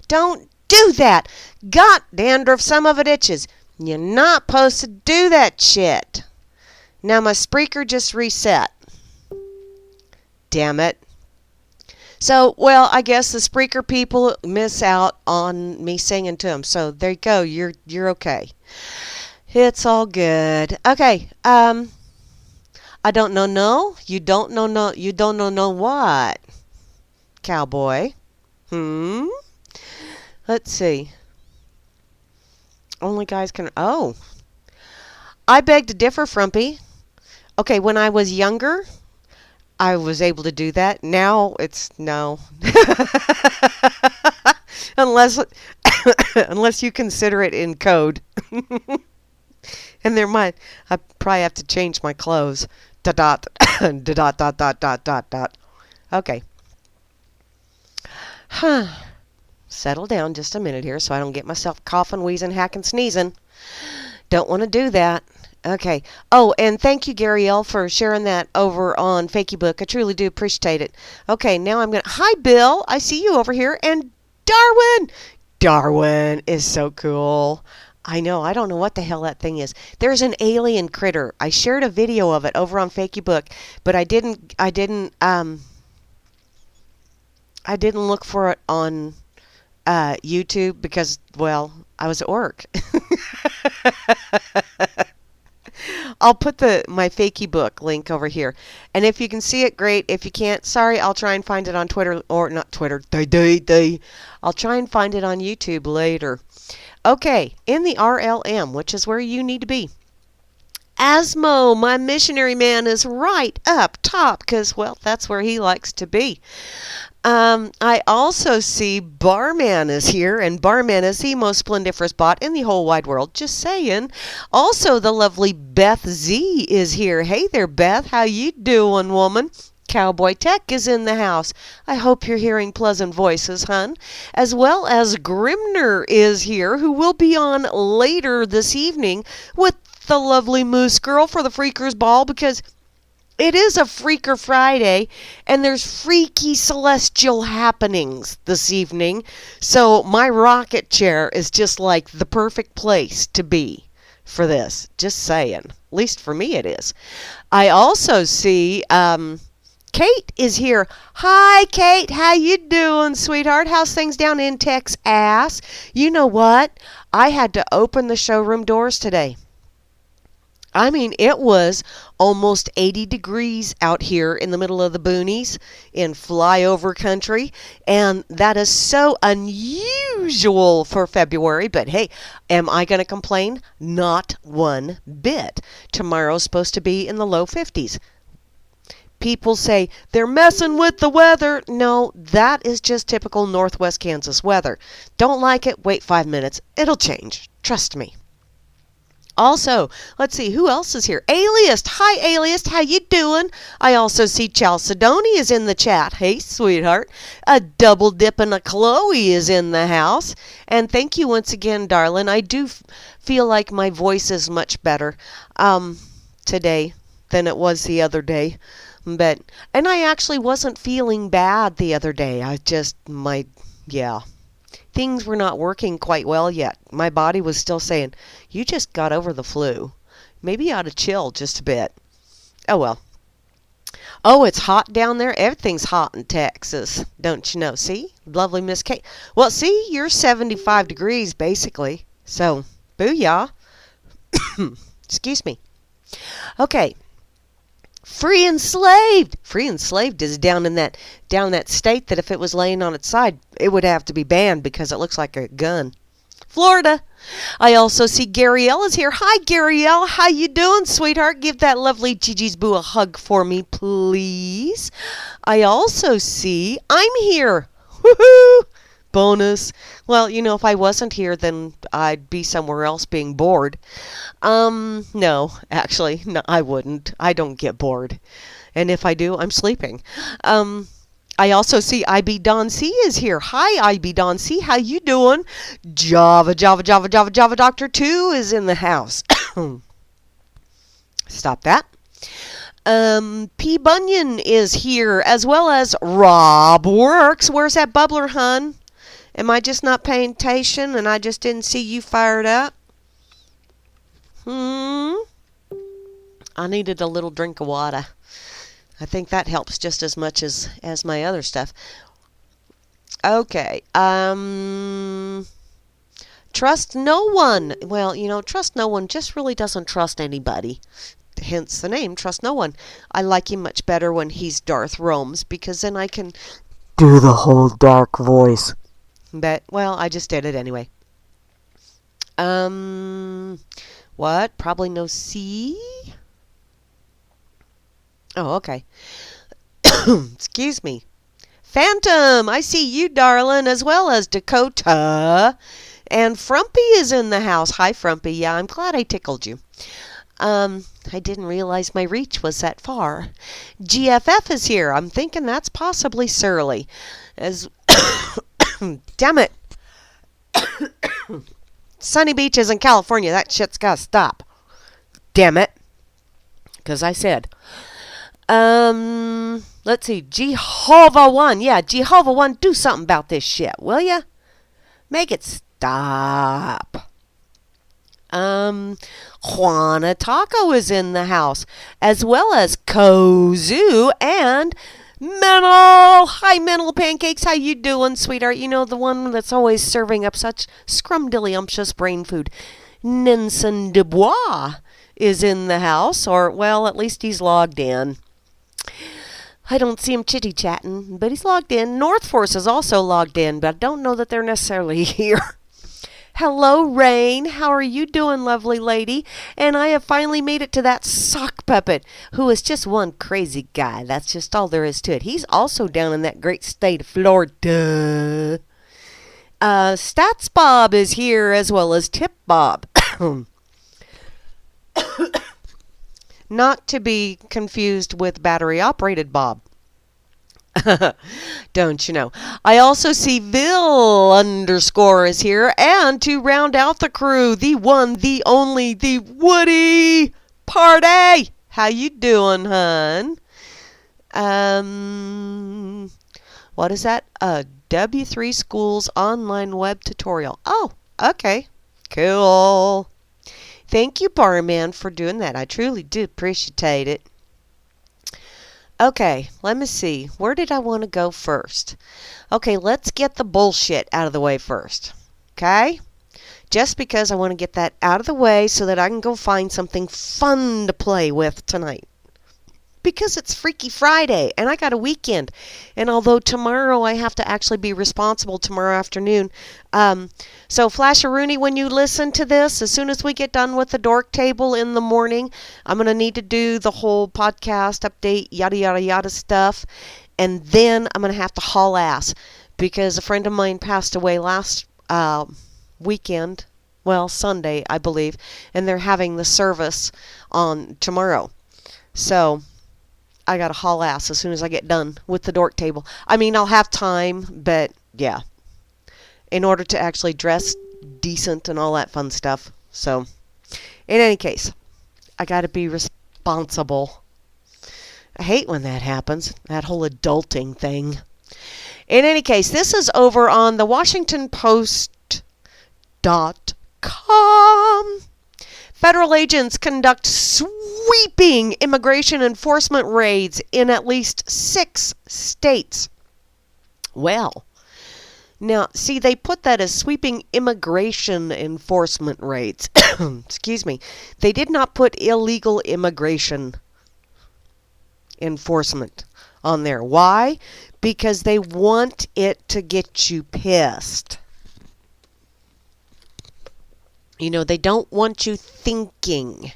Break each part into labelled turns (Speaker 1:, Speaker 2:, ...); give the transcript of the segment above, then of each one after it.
Speaker 1: Don't do that. Got dandruff, some of it itches. You're not supposed to do that shit. Now my Spreaker just reset. Damn it. So, well, I guess the Spreaker people miss out on me singing to them. So there you go. You're okay. It's all good. Okay. I don't know. No, you don't know. No, you don't know. No, what? Cowboy. Let's see. Only guys can. Oh. I beg to differ, Frumpy. Okay, when I was younger, I was able to do that. Now it's no. unless you consider it in code. And I probably have to change my clothes. Dot dot. Okay. Settle down just a minute here so I don't get myself coughing, wheezing, hacking, sneezing. Don't want to do that. Okay. Oh, and thank you, Gary L., for sharing that over on Fakeybook. I truly do appreciate it. Okay, now I'm going to... Hi, Bill. I see you over here. And Darwin! Darwin is so cool. I know. I don't know what the hell that thing is. There's an alien critter. I shared a video of it over on Fakeybook, but I didn't look for it on YouTube because, well, I was at work. I'll put my Fakeybook link over here. And if you can see it, great. If you can't, sorry, I'll try and find it on Twitter. Or not Twitter. I'll try and find it on YouTube later. Okay, in the RLM, which is where you need to be. Asmo, my missionary man, is right up top because, well, that's where he likes to be. I also see Barman is here, and Barman is the most splendiferous bot in the whole wide world. Just saying. Also, the lovely Beth Z is here. Hey there, Beth. How you doing, woman? Cowboy Tech is in the house. I hope you're hearing pleasant voices, hun. As well as Grimner is here, who will be on later this evening with the lovely Moose Girl for the Freakers Ball because it is a Freaker Friday, and there's freaky celestial happenings this evening. So my rocket chair is just like the perfect place to be for this. Just saying. At least for me it is. I also see Kate is here. Hi, Kate. How you doing, sweetheart? How's things down in Texas? You know what? I had to open the showroom doors today. I mean, it was almost 80 degrees out here in the middle of the boonies in flyover country, and that is so unusual for February, but hey, am I going to complain? Not one bit. Tomorrow's supposed to be in the low 50s. People say they're messing with the weather. No, that is just typical Northwest Kansas weather. Don't like it? Wait 5 minutes. It'll change. Trust me. Also, let's see, who else is here? Alias. Hi, Alias. How you doing? I also see Chalcedony is in the chat. Hey, sweetheart. A double dip and a Chloe is in the house. And thank you once again, darling. I do feel like my voice is much better today than it was the other day. And I actually wasn't feeling bad the other day. Things were not working quite well yet. My body was still saying, you just got over the flu. Maybe you ought to chill just a bit. Oh, well. Oh, it's hot down there. Everything's hot in Texas, don't you know? See? Lovely Miss Kate. Well, see, you're 75 degrees, basically. So, booyah. Excuse me. Okay. Free Enslaved. Free Enslaved is down that state that if it was laying on its side, it would have to be banned because it looks like a gun. Florida. I also see Gary L is here. Hi, Gary L. How you doing, sweetheart? Give that lovely Gigi's Boo a hug for me, please. I also see I'm here. Woohoo! Bonus. Well, you know, if I wasn't here, then I'd be somewhere else being bored. No, actually, no, I wouldn't. I don't get bored. And if I do, I'm sleeping. I also see IB Don C is here. Hi, IB Don C. How you doing? Java Doctor 2 is in the house. Stop that. P. Bunyan is here, as well as Rob Works. Where's that bubbler, hun? Am I just not paying attention and I just didn't see you fired up? I needed a little drink of water. I think that helps just as much as my other stuff. Okay. Trust no one. Well, trust no one just really doesn't trust anybody. Hence the name, Trust No One. I like him much better when he's Darth Romes, because then I can do the whole dark voice. But, well, I just did it anyway. What? Probably no C? Oh, okay. Excuse me. Phantom, I see you, darling, as well as Dakota. And Frumpy is in the house. Hi, Frumpy. Yeah, I'm glad I tickled you. I didn't realize my reach was that far. GFF is here. I'm thinking that's possibly Surly. Damn it. Sunny beaches in California. That shit's gotta stop. Damn it. Because I said. Let's see. Jehovah 1. Yeah, Jehovah 1, do something about this shit, will ya? Make it stop. Juana Taco is in the house, as well as Kozu and Mental. Hi, Mental Pancakes. How you doing, sweetheart? You know, the one that's always serving up such scrumdiddlyumptious brain food. Nelson Dubois is in the house, or, well, at least he's logged in. I don't see him chitty-chatting, but he's logged in. North Force is also logged in, but I don't know that they're necessarily here. Hello, Rain. How are you doing, lovely lady? And I have finally made it to that sock puppet, who is just one crazy guy. That's just all there is to it. He's also down in that great state of Florida. Stats Bob is here, as well as Tip Bob. Not to be confused with battery-operated Bob. Don't you know? I also see Bill_ is here, and to round out the crew, the one, the only, the Woody Party. How you doing, hun? What is that? A W3 Schools online web tutorial. Oh, okay. Cool. Thank you, Barman, for doing that. I truly do appreciate it. Okay, let me see. Where did I want to go first? Okay, let's get the bullshit out of the way first. Okay? Just because I want to get that out of the way so that I can go find something fun to play with tonight. Because it's Freaky Friday and I got a weekend. And although tomorrow I have to actually be responsible tomorrow afternoon. So Flasheroonie, when you listen to this, as soon as we get done with the dork table in the morning, I'm going to need to do the whole podcast update, yada, yada, yada stuff. And then I'm going to have to haul ass. Because a friend of mine passed away last weekend. Well, Sunday, I believe. And they're having the service on tomorrow. So I gotta haul ass as soon as I get done with the dork table. I mean, I'll have time, but yeah. In order to actually dress decent and all that fun stuff. So, in any case, I gotta be responsible. I hate when that happens. That whole adulting thing. In any case, this is over on the WashingtonPost.com. Federal agents conduct sweeping immigration enforcement raids in at least 6 states. Well, now, see, they put that as sweeping immigration enforcement raids. Excuse me. They did not put illegal immigration enforcement on there. Why? Because they want it to get you pissed. You know, they don't want you thinking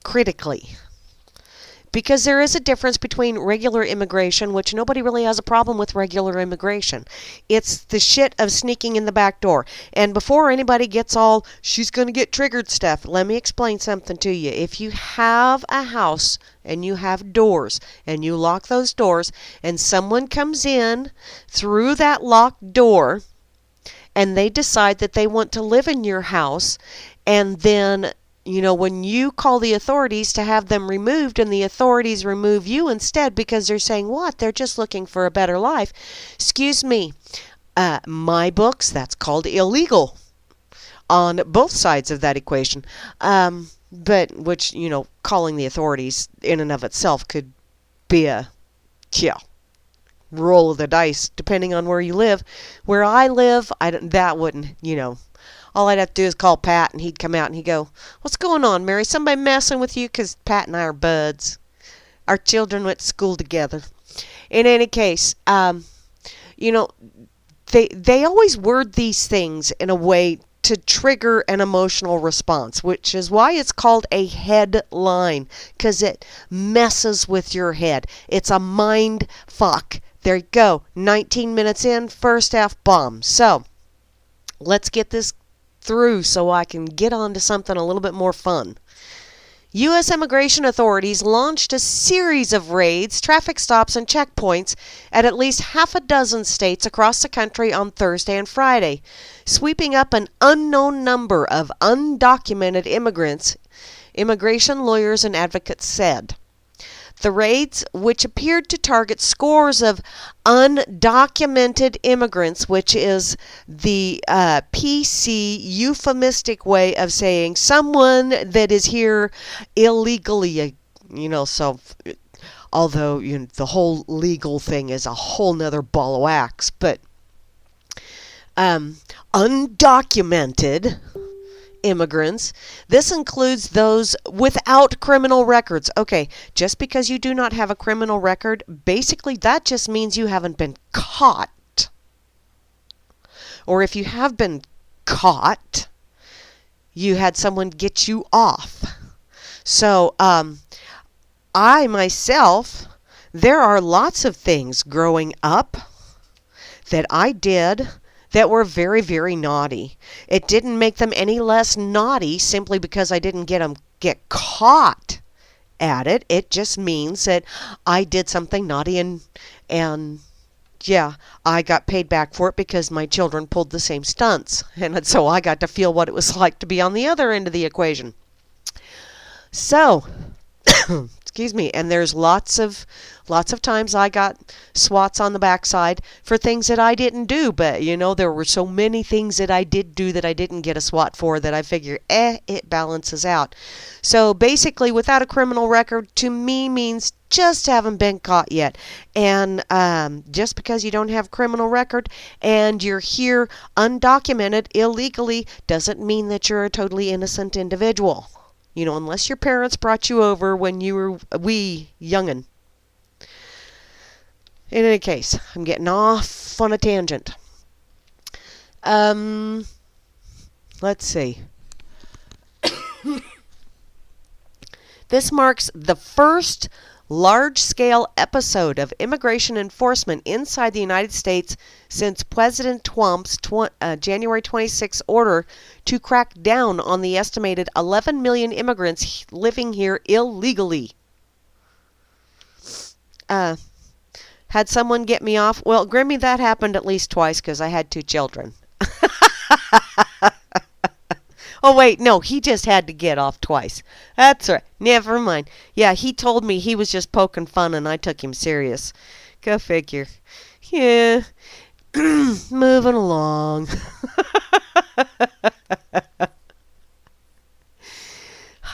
Speaker 1: critically. Because there is a difference between regular immigration, which nobody really has a problem with regular immigration. It's the shit of sneaking in the back door. And before anybody gets all, she's going to get triggered stuff, let me explain something to you. If you have a house and you have doors and you lock those doors and someone comes in through that locked door and they decide that they want to live in your house, and then, you know, when you call the authorities to have them removed and the authorities remove you instead because they're saying, what? They're just looking for a better life. Excuse me. My books, that's called illegal on both sides of that equation. But which, calling the authorities in and of itself could be a, yeah, roll of the dice depending on where you live. Where I live, that wouldn't. All I'd have to do is call Pat, and he'd come out and he'd go, "What's going on, Mary? Somebody messing with you?" Because Pat and I are buds. Our children went to school together. In any case, they always word these things in a way to trigger an emotional response, which is why it's called a headline, because it messes with your head. It's a mind fuck. There you go. 19 minutes in, first half bomb. So, let's get this through so I can get on to something a little bit more fun. U.S. immigration authorities launched a series of raids, traffic stops, and checkpoints at least half a dozen states across the country on Thursday and Friday, sweeping up an unknown number of undocumented immigrants, immigration lawyers and advocates said. The raids, which appeared to target scores of undocumented immigrants, which is the PC euphemistic way of saying someone that is here illegally, so although the whole legal thing is a whole nother ball of wax, but undocumented immigrants. This includes those without criminal records. Okay, just because you do not have a criminal record, basically that just means you haven't been caught. Or if you have been caught, you had someone get you off. So, I myself, there are lots of things growing up that I did that were very, very naughty. It didn't make them any less naughty simply because I didn't get caught at it. It just means that I did something naughty and yeah, I got paid back for it because my children pulled the same stunts. And so I got to feel what it was like to be on the other end of the equation. So, excuse me, and there's lots of times I got swats on the backside for things that I didn't do, but there were so many things that I did do that I didn't get a swat for that I figure it balances out. So basically, without a criminal record to me means just haven't been caught yet. And just because you don't have a criminal record and you're here undocumented illegally doesn't mean that you're a totally innocent individual. Unless your parents brought you over when you were wee youngin'. In any case, I'm getting off on a tangent. Let's see. This marks the first large-scale episode of immigration enforcement inside the United States since President Trump's January 26 order to crack down on the estimated 11 million immigrants living here illegally. Had someone get me off? Well, Grammy, that happened at least twice because I had 2 children. Oh, wait, no, he just had to get off twice. That's right. Never mind. Yeah, he told me he was just poking fun and I took him serious. Go figure. Yeah. Moving along.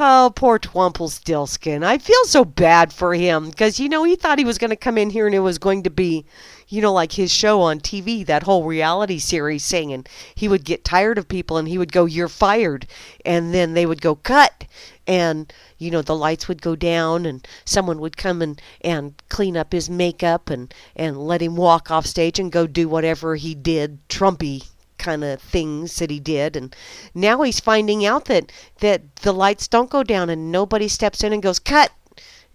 Speaker 1: Oh, poor Twumpelstiltskin. I feel so bad for him because, he thought he was going to come in here and it was going to be, like his show on TV, that whole reality series thing. And he would get tired of people and he would go, "You're fired." And then they would go, "Cut." And, the lights would go down and someone would come and clean up his makeup and let him walk off stage and go do whatever he did, Trumpy kind of things that he did. And now he's finding out that the lights don't go down and nobody steps in and goes, "Cut."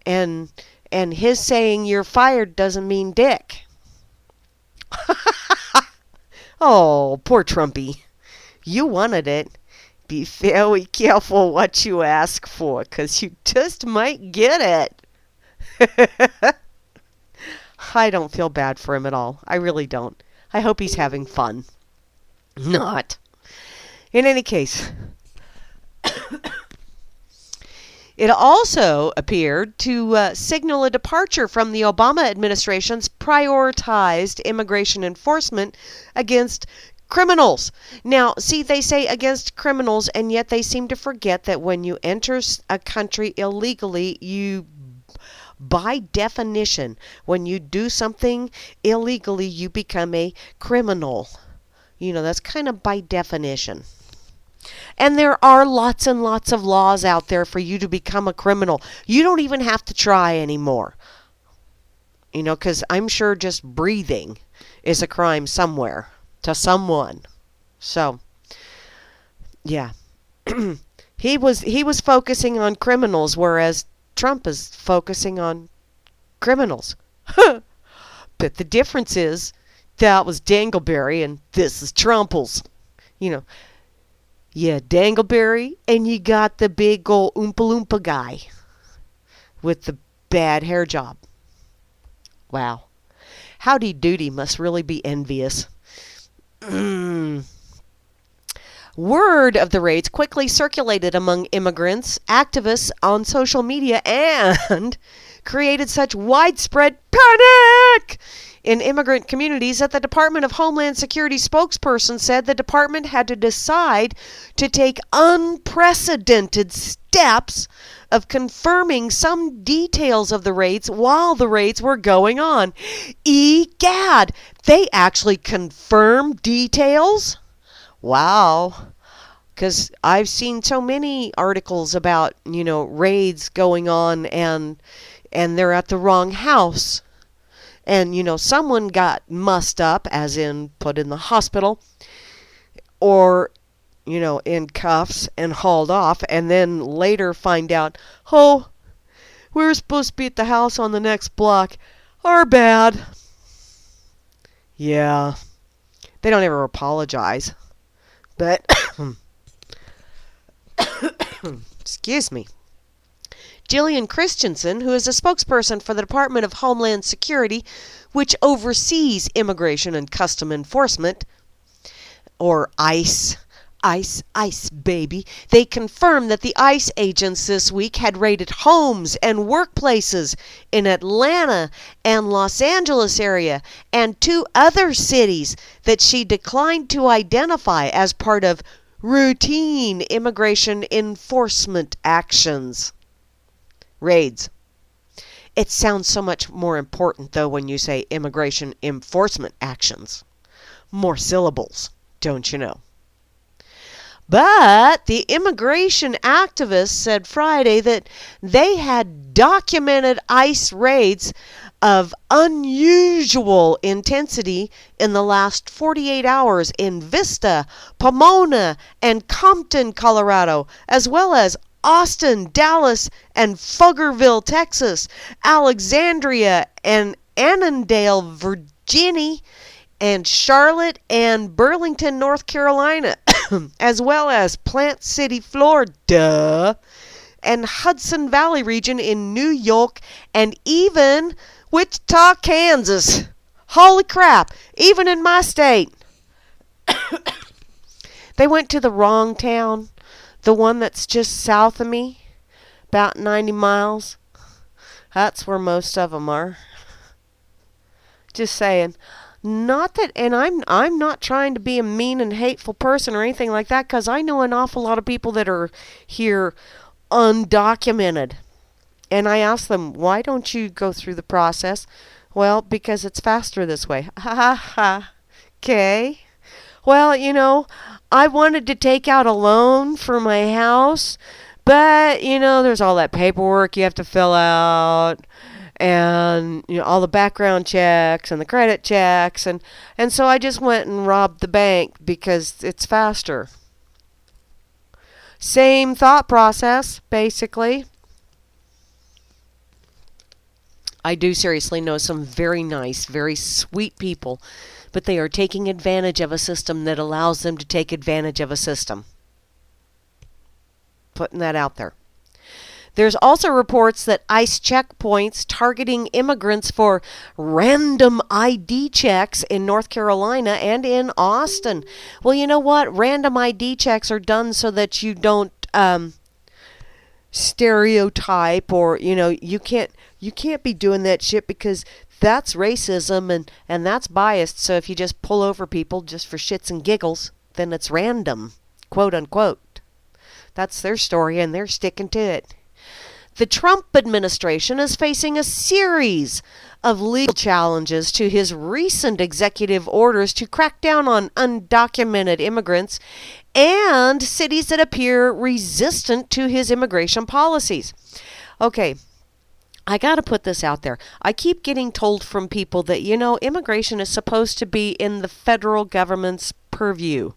Speaker 1: And his saying "you're fired" doesn't mean dick. Oh, poor Trumpy. You wanted it. Be very careful what you ask for, 'cause you just might get it. I don't feel bad for him at all. I really don't. I hope he's having fun. Not. In any case, It also appeared to signal a departure from the Obama administration's prioritized immigration enforcement against criminals. Now, see, they say against criminals, and yet they seem to forget that when you enter a country illegally, by definition, when you do something illegally, you become a criminal. That's kind of by definition. And there are lots and lots of laws out there for you to become a criminal. You don't even have to try anymore. Because I'm sure just breathing is a crime somewhere to someone. So, yeah. He was focusing on criminals, whereas Trump is focusing on criminals. But the difference is that was Dangleberry and this is Trumples. Yeah, Dangleberry, and you got the big old Oompa Loompa guy with the bad hair job. Wow. Howdy Doody must really be envious. Word of the raids quickly circulated among immigrants, activists on social media, and created such widespread panic in immigrant communities that the Department of Homeland Security spokesperson said the department had to decide to take unprecedented steps of confirming some details of the raids while the raids were going on. Egad, they actually confirmed details? Wow. Because I've seen so many articles about, raids going on and they're at the wrong house. And, someone got mussed up, as in put in the hospital, or, in cuffs and hauled off, and then later find out, oh, we were supposed to be at the house on the next block. Our bad. Yeah. They don't ever apologize. But, excuse me. Jillian Christensen, who is a spokesperson for the Department of Homeland Security, which oversees Immigration and Custom Enforcement, or ICE, ICE, baby. They confirmed that the ICE agents this week had raided homes and workplaces in Atlanta and Los Angeles area and 2 other cities that she declined to identify as part of routine immigration enforcement actions. Raids. It sounds so much more important, though, when you say immigration enforcement actions. More syllables, don't you know? But the immigration activists said Friday that they had documented ICE raids of unusual intensity in the last 48 hours in Vista, Pomona, and Compton, Colorado, as well as Austin, Dallas, and Pflugerville, Texas, Alexandria and Annandale, Virginia, and Charlotte and Burlington, North Carolina, as well as Plant City, Florida, and Hudson Valley region in New York, and even Wichita, Kansas. Holy crap, even in my state. They went to the wrong town. The one that's just south of me, about 90 miles. That's where most of them are. Just saying. Not that, and I'm not trying to be a mean and hateful person or anything like that, because I know an awful lot of people that are here undocumented. And I ask them, why don't you go through the process? Well, because it's faster this way. Ha ha ha. Okay. Well, I wanted to take out a loan for my house, but, there's all that paperwork you have to fill out, and, all the background checks and the credit checks, and so I just went and robbed the bank because it's faster. Same thought process, basically. I do seriously know some very nice, very sweet people, but they are taking advantage of a system that allows them to take advantage of a system. Putting that out there. There's also reports that ICE checkpoints targeting immigrants for random ID checks in North Carolina and in Austin. Well, you know what? Random ID checks are done so that you don't stereotype, or you can't be doing that shit because that's racism and that's biased. So if you just pull over people just for shits and giggles, then it's random, quote unquote. That's their story and they're sticking to it. The Trump administration is facing a series of legal challenges to his recent executive orders to crack down on undocumented immigrants and cities that appear resistant to his immigration policies. Okay, I got to put this out there. I keep getting told from people that, immigration is supposed to be in the federal government's purview.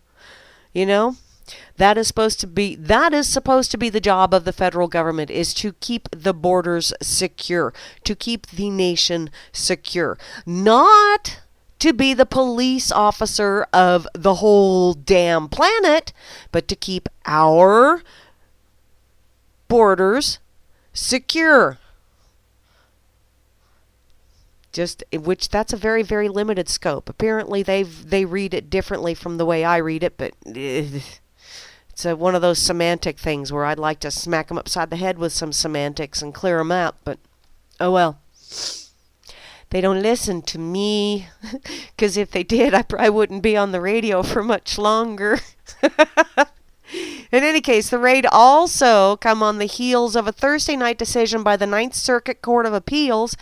Speaker 1: That is supposed to be the job of the federal government, is to keep the borders secure, to keep the nation secure, not to be the police officer of the whole damn planet, but to keep our borders secure. Which that's a very, very limited scope. Apparently they read it differently from the way I read it, but it's one of those semantic things where I'd like to smack them upside the head with some semantics and clear them out, but oh well. They don't listen to me, because if they did, I probably wouldn't be on the radio for much longer. In any case, the raid also come on the heels of a Thursday night decision by the Ninth Circuit Court of Appeals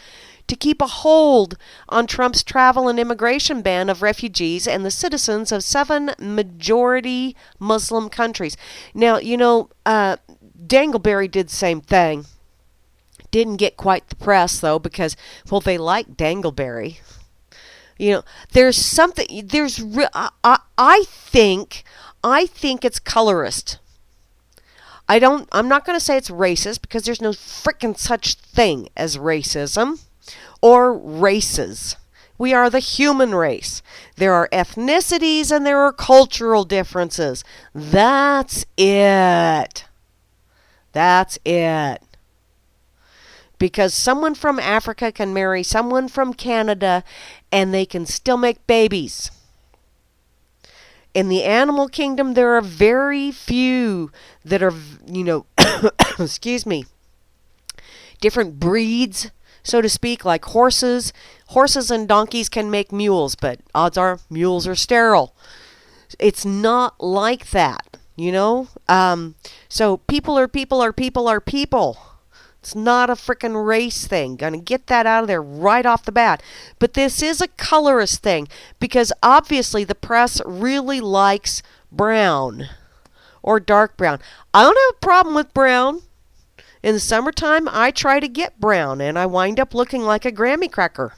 Speaker 1: to keep a hold on Trump's travel and immigration ban of refugees and the citizens of 7 majority Muslim countries. Now, Dangleberry did the same thing. Didn't get quite the press, though, because, well, they like Dangleberry. There's something, I think it's colorist. I'm not going to say it's racist, because there's no frickin' such thing as racism or races. We are the human race. There are ethnicities and there are cultural differences. That's it. Because someone from Africa can marry someone from Canada and they can still make babies. In the animal kingdom, there are very few that are, excuse me, different breeds, so to speak, like horses. Horses and donkeys can make mules, but odds are mules are sterile. It's not like that, So people are people are people are people. It's not a frickin' race thing. Gonna get that out of there right off the bat. But this is a colorist thing, because obviously the press really likes brown or dark brown. I don't have a problem with brown. In the summertime, I try to get brown, and I wind up looking like a Grammy cracker.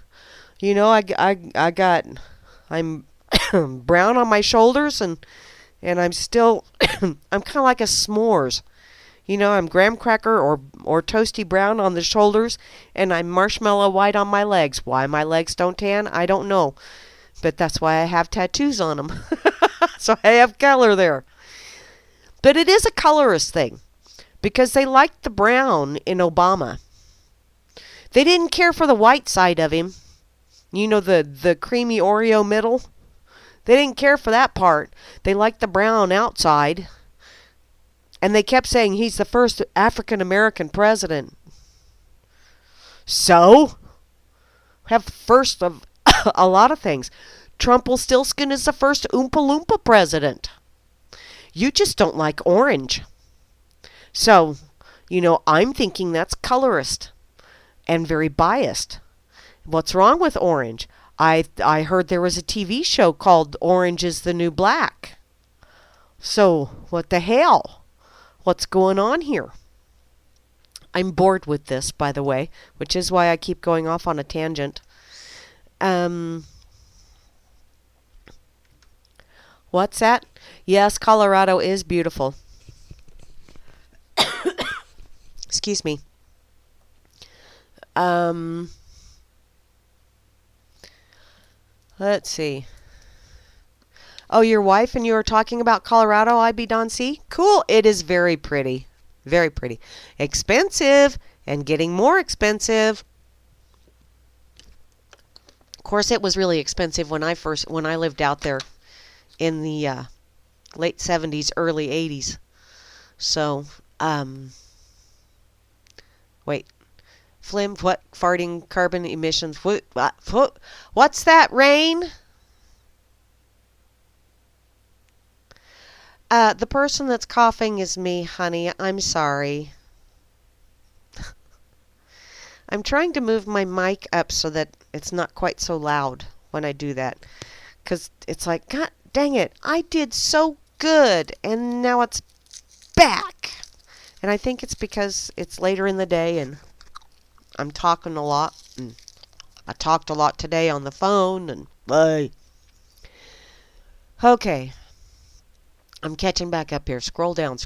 Speaker 1: I'm brown on my shoulders, and I'm still, I'm kind of like a s'mores. I'm graham cracker or toasty brown on the shoulders, and I'm marshmallow white on my legs. Why my legs don't tan, I don't know. But that's why I have tattoos on them. So I have color there. But it is a colorist thing, because they liked the brown in Obama. They didn't care for the white side of him. The creamy Oreo middle. They didn't care for that part. They liked the brown outside. And they kept saying he's the first African American president. So, have first of a lot of things. Trumpelstiltskin is the first Oompa Loompa president. You just don't like orange. So, I'm thinking that's colorist and very biased. What's wrong with orange? I heard there was a TV show called Orange is the New Black. So, what the hell? What's going on here? I'm bored with this, by the way, which is why I keep going off on a tangent. What's that? Yes, Colorado is beautiful. Excuse me. Let's see. Oh, your wife and you are talking about Colorado, I be Don C? Cool. It is very pretty. Very pretty. Expensive and getting more expensive. Of course, it was really expensive when I lived out there in the late 70s, early 80s. So, Wait. Flim, what? Farting, carbon emissions. What's that, Rain? The person that's coughing is me, honey. I'm sorry. I'm trying to move my mic up so that it's not quite so loud when I do that. Because it's like, God dang it, I did so good, and now it's back. And I think it's because it's later in the day and I'm talking a lot. And I talked a lot today on the phone, and bye. Okay. I'm catching back up here. Scroll down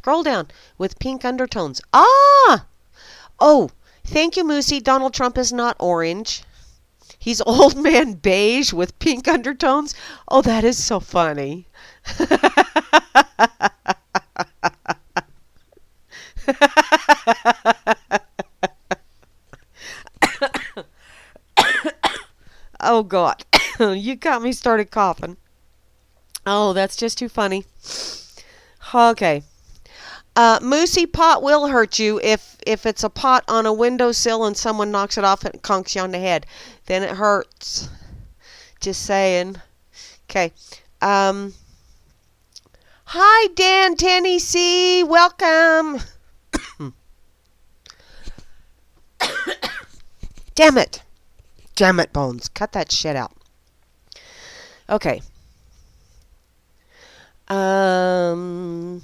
Speaker 1: with pink undertones. Ah! Oh, thank you, Moosey. Donald Trump is not orange. He's old man beige with pink undertones. Oh, that is so funny. Oh, God. You got me started coughing. Oh, that's just too funny. Okay. Moosey, pot will hurt you if it's a pot on a windowsill and someone knocks it off and conks you on the head. Then it hurts. Just saying. Okay. Hi, Dan Tennessee. Welcome. Damn it. Damn it, Bones. Cut that shit out. Okay. I'm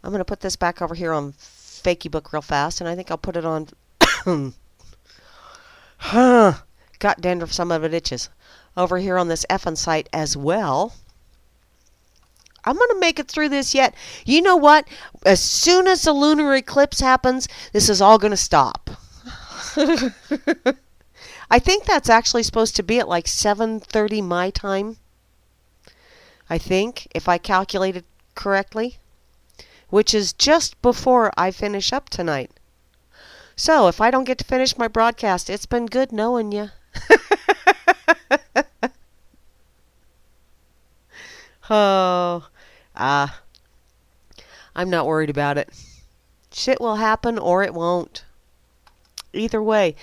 Speaker 1: going to put this back over here on Fakey Book real fast, and I think I'll put it on... Got dandruff, some of it itches. Over here on this effing site as well. I'm going to make it through this yet. You know what? As soon as the lunar eclipse happens, this is all going to stop. I think that's actually supposed to be at like 7:30 my time. I think, if I calculated correctly. Which is just before I finish up tonight. So, if I don't get to finish my broadcast, it's been good knowing you. Oh, I'm not worried about it. Shit will happen or it won't. Either way.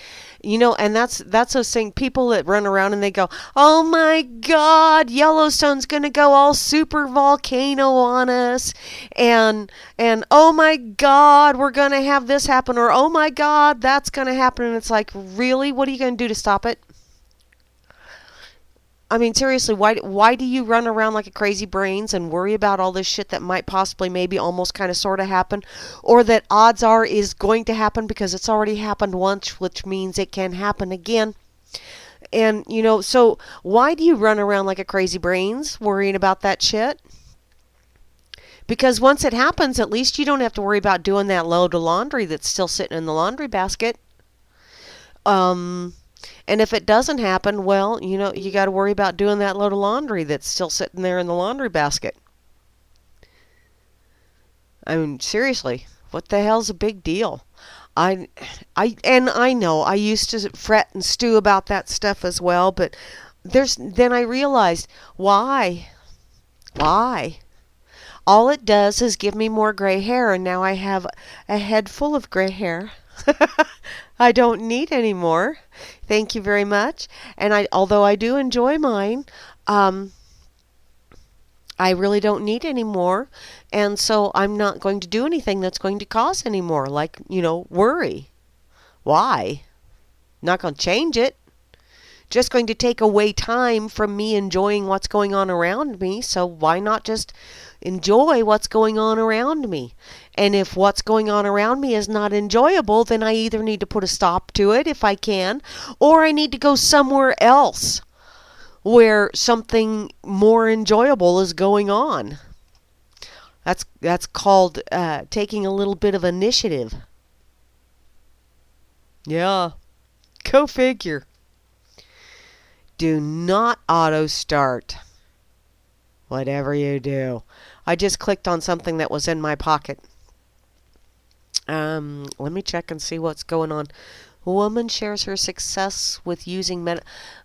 Speaker 1: You know, and that's those things, people that run around and they go, oh my God, Yellowstone's gonna go all super volcano on us, and oh my God, we're gonna have this happen, or oh my God, that's gonna happen, and it's like, really? What are you gonna do to stop it? I mean, seriously, why do you run around like a crazy brains and worry about all this shit that might possibly, maybe, almost kind of sort of happen, or that odds are is going to happen because it's already happened once, which means it can happen again? And, you know, so why do you run around like a crazy brains worrying about that shit? Because once it happens, at least you don't have to worry about doing that load of laundry that's still sitting in the laundry basket. And if it doesn't happen, well, you know, you got to worry about doing that load of laundry that's still sitting there in the laundry basket. I mean, seriously, what the hell's a big deal? I know I used to fret and stew about that stuff as well, but then I realized why? All it does is give me more gray hair, and now I have a head full of gray hair. I don't need any more. Thank you very much. And although I do enjoy mine, I really don't need any more. And so I'm not going to do anything that's going to cause any more, like, you know, worry. Why? Not going to change it. Just going to take away time from me enjoying what's going on around me. So why not just enjoy what's going on around me? And if what's going on around me is not enjoyable, then I either need to put a stop to it if I can, or I need to go somewhere else where something more enjoyable is going on. That's called taking a little bit of initiative. Yeah, go figure. Do not auto start. Whatever you do. I just clicked on something that was in my pocket. Let me check and see what's going on. A woman shares her success with using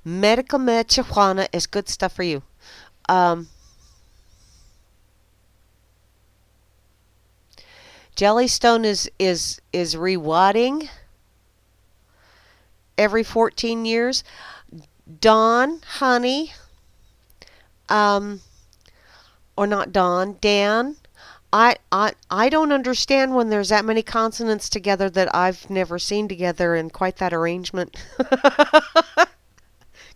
Speaker 1: medical marijuana is good stuff for you. Jellystone is rewatting every 14 years. Dawn, honey, or not Dawn, Dan. I don't understand when there's that many consonants together that I've never seen together in quite that arrangement.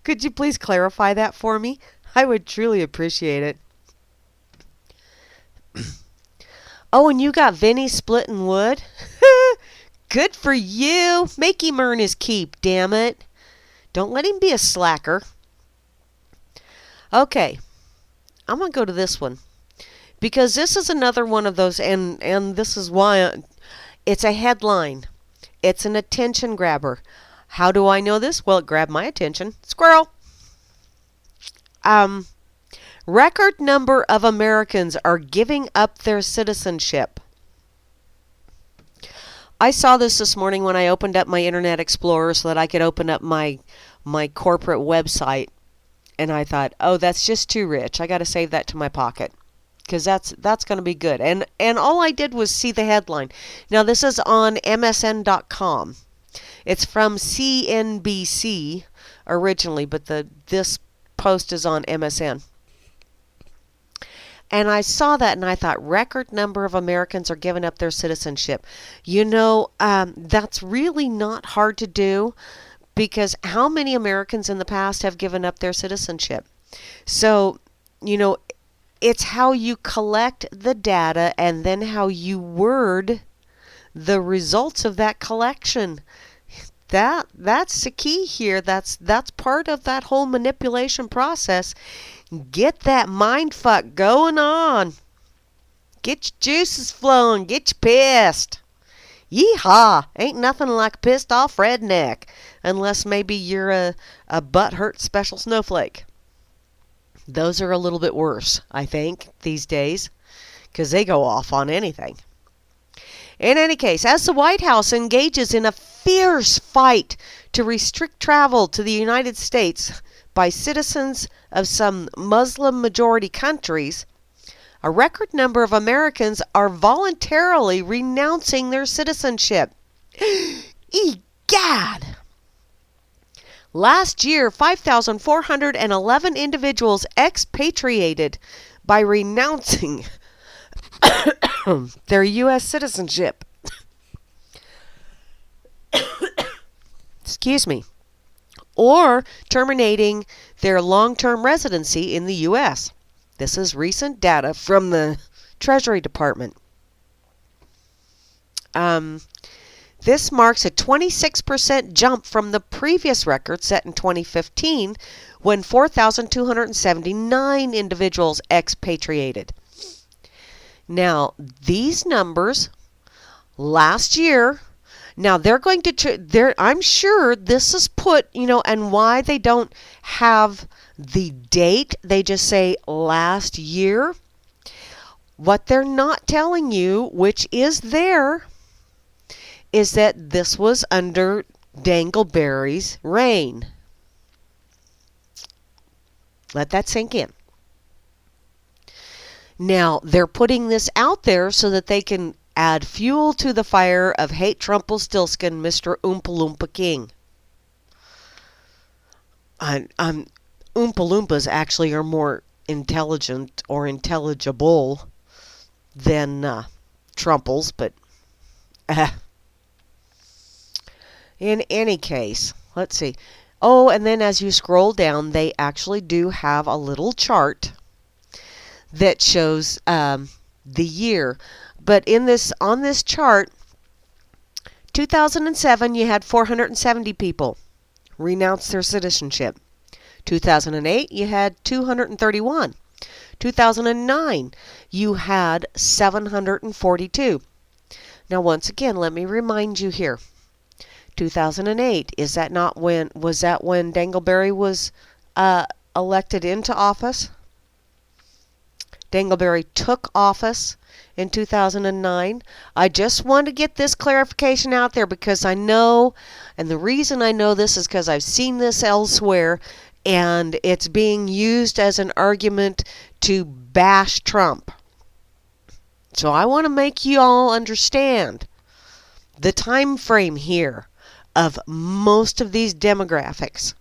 Speaker 1: Could you please clarify that for me? I would truly appreciate it. Oh, and you got Vinny splitting wood? Good for you. Make him earn his keep, damn it. Don't let him be a slacker. Okay, I'm going to go to this one. Because this is another one of those, and this is why it's a headline. It's an attention grabber. How do I know this? Well, it grabbed my attention. Squirrel. Record number of Americans are giving up their citizenship. I saw this morning when I opened up my Internet Explorer so that I could open up my corporate website. And I thought, oh, that's just too rich. I got to save that to my pocket. Because that's going to be good. And all I did was see the headline. Now, this is on MSN.com. It's from CNBC originally, but this post is on MSN. And I saw that and I thought, record number of Americans are giving up their citizenship. You know, that's really not hard to do, because how many Americans in the past have given up their citizenship? So, you know, it's how you collect the data and then how you word the results of that collection. That's the key here. That's part of that whole manipulation process. Get that mind fuck going on. Get your juices flowing. Get you pissed. Yeehaw! Ain't nothing like a pissed off redneck, unless maybe you're a butthurt special snowflake. Those are a little bit worse, I think, these days, because they go off on anything. In any case, as the White House engages in a fierce fight to restrict travel to the United States by citizens of some Muslim-majority countries, a record number of Americans are voluntarily renouncing their citizenship. Egad! Last year, 5,411 individuals expatriated by renouncing their U.S. citizenship. Excuse me. Or terminating their long-term residency in the U.S. This is recent data from the Treasury Department. This marks a 26% jump from the previous record set in 2015, when 4,279 individuals expatriated. Now, these numbers last year, now they're going to, I'm sure this is put, you know, and why they don't have the date, they just say last year. What they're not telling you, which is there, is that this was under Dangleberry's reign. Let that sink in. Now, they're putting this out there so that they can add fuel to the fire of hate Trumpelstiltskin, Mr. Oompa Loompa King. Oompa Loompas actually are more intelligent or intelligible than Trumpels, but in any case, let's see. Oh, and then as you scroll down, they actually do have a little chart that shows the year. But on this chart, 2007, you had 470 people renounce their citizenship. 2008, you had 231. 2009, you had 742. Now, once again, let me remind you here. 2008, was that when Dangleberry was elected into office? Dangleberry took office in 2009. I just want to get this clarification out there because I know, and the reason I know this is because I've seen this elsewhere, and it's being used as an argument to bash Trump. So I want to make you all understand the time frame here of most of these demographics.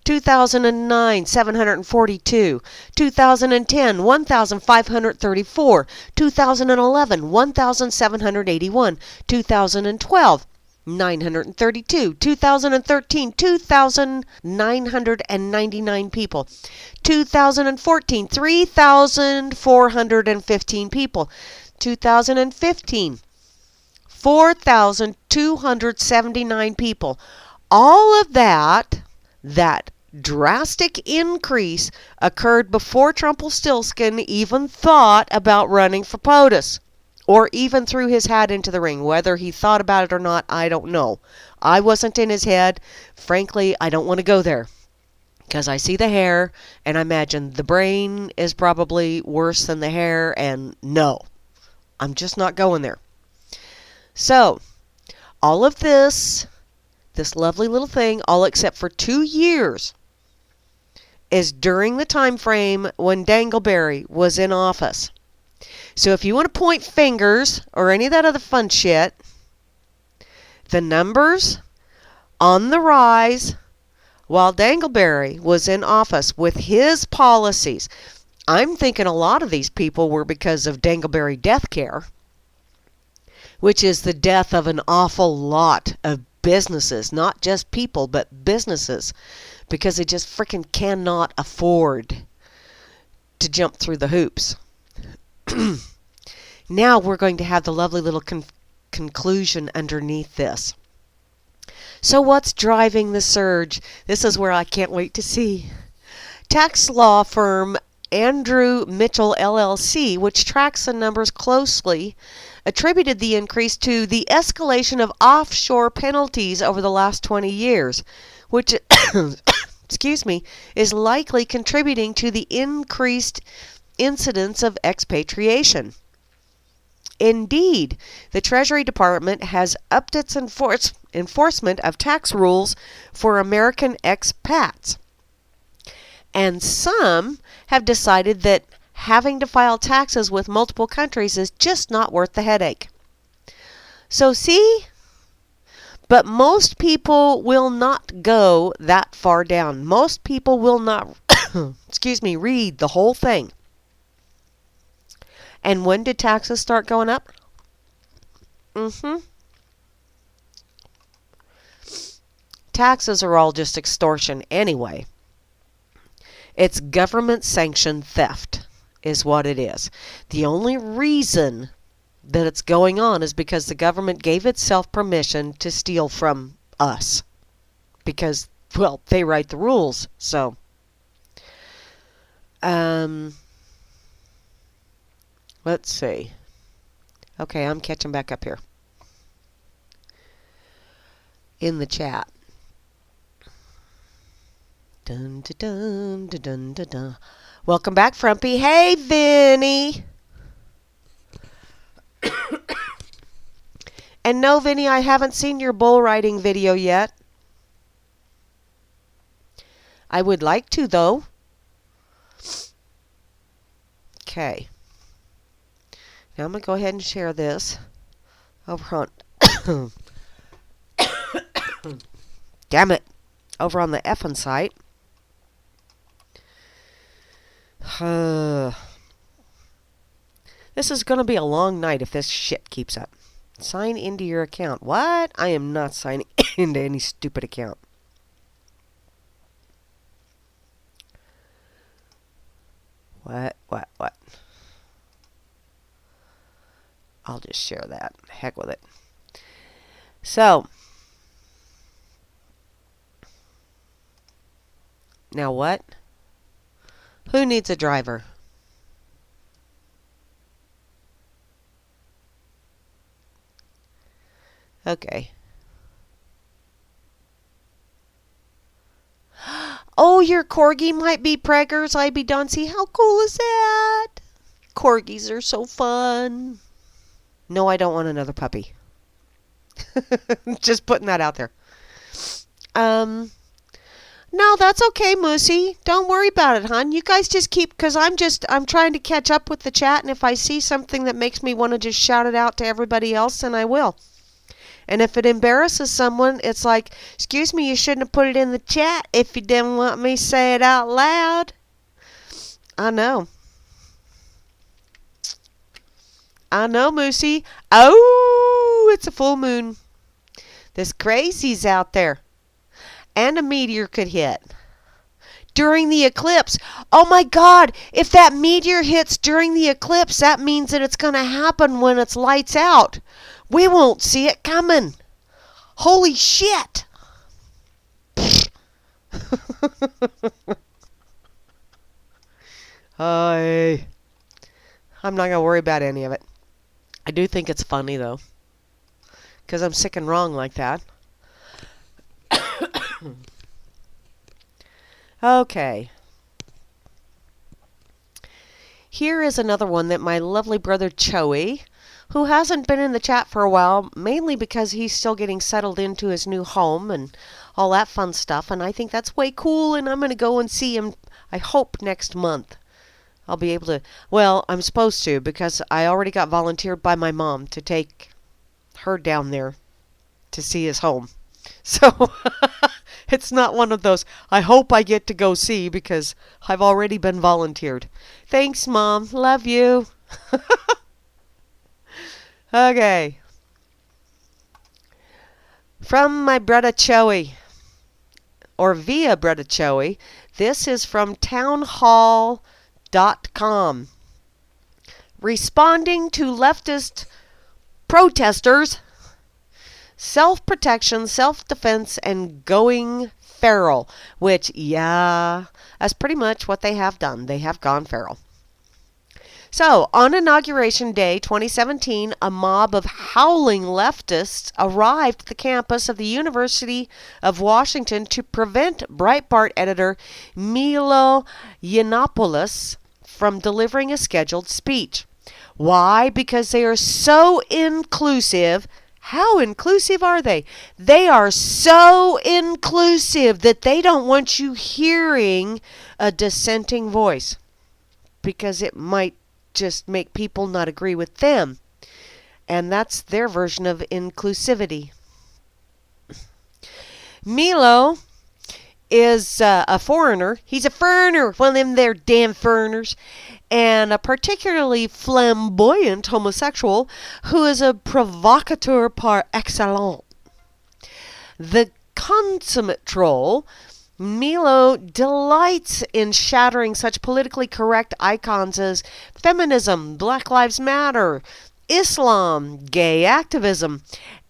Speaker 1: 2009, 742. 2010, 1,534. 2011, 1,781. 2012, 932. 2013, 2,999 people. 2014, 3,415 people. 2015, 4,279 people. All of that drastic increase occurred before Trumpelstiltskin even thought about running for POTUS, or even threw his hat into the ring. Whether he thought about it or not, I don't know. I wasn't in his head. Frankly, I don't want to go there, because I see the hair, and I imagine the brain is probably worse than the hair, and no, I'm just not going there. So, all of this lovely little thing, all except for 2 years, is during the time frame when Dangleberry was in office. So if you want to point fingers or any of that other fun shit, the numbers on the rise while Dangleberry was in office with his policies. I'm thinking a lot of these people were because of Dangleberry death care, which is the death of an awful lot of businesses, not just people, but businesses, because they just freaking cannot afford to jump through the hoops. Now we're going to have the lovely little conclusion underneath this. So what's driving the surge? This is where I can't wait to see. Tax law firm Andrew Mitchell LLC, which tracks the numbers closely, attributed the increase to the escalation of offshore penalties over the last 20 years, which is likely contributing to the increased incidence of expatriation. Indeed, the Treasury Department has upped its enforcement of tax rules for American expats. And some have decided that having to file taxes with multiple countries is just not worth the headache. So see? But most people will not go that far down. Most people will not, read the whole thing. And when did taxes start going up? Taxes are all just extortion anyway. It's government-sanctioned theft is what it is. The only reason that it's going on is because the government gave itself permission to steal from us. Because, well, they write the rules, so. Let's see. Okay, I'm catching back up here. In the chat. Dun, dun, dun, dun, dun, dun. Welcome back, Frumpy. Hey, Vinny. And no, Vinny, I haven't seen your bull riding video yet. I would like to, though. Okay. Now I'm going to go ahead and share this over on... Damn it. Over on the effing site. This is going to be a long night if this shit keeps up. Sign into your account. What? I am not signing into any stupid account. What? I'll just share that. Heck with it. So. Now what? Who needs a driver? Okay. Oh, your corgi might be preggers, I be Doncy. How cool is that? Corgis are so fun. No, I don't want another puppy. Just putting that out there. No, that's okay, Moosey. Don't worry about it, hon. You guys just keep, because I'm trying to catch up with the chat, and if I see something that makes me want to just shout it out to everybody else, then I will. And if it embarrasses someone, it's like, excuse me, you shouldn't have put it in the chat if you didn't want me to say it out loud. I know. I know, Moosey. Oh, it's a full moon. There's crazies out there. And a meteor could hit during the eclipse. Oh my God, if that meteor hits during the eclipse, that means that it's going to happen when it's lights out. We won't see it coming. Holy shit. Hi. I'm not going to worry about any of it. I do think it's funny though, because I'm sick and wrong like that. Okay. Here is another one that my lovely brother Choey, who hasn't been in the chat for a while, mainly because he's still getting settled into his new home and all that fun stuff, and I think that's way cool, and I'm going to go and see him, I hope, next month. I'll be able to, well, I'm supposed to, because I already got volunteered by my mom to take her down there to see his home. So it's not one of those, I hope I get to go see, because I've already been volunteered. Thanks, Mom. Love you. Okay. From my brother Choey, or via brother Choey, this is from townhall.com. Responding to leftist protesters, self-protection, self-defense, and going feral. Which, yeah, that's pretty much what they have done. They have gone feral. So, on Inauguration Day 2017, a mob of howling leftists arrived at the campus of the University of Washington to prevent Breitbart editor Milo Yiannopoulos from delivering a scheduled speech. Why? Because they are so inclusive. How inclusive are they? They are so inclusive that they don't want you hearing a dissenting voice, because it might just make people not agree with them. And that's their version of inclusivity. Milo is a foreigner. He's a foreigner, one of them there damn foreigners, and a particularly flamboyant homosexual who is a provocateur par excellence. The consummate troll, Milo delights in shattering such politically correct icons as feminism, Black Lives Matter, Islam, gay activism,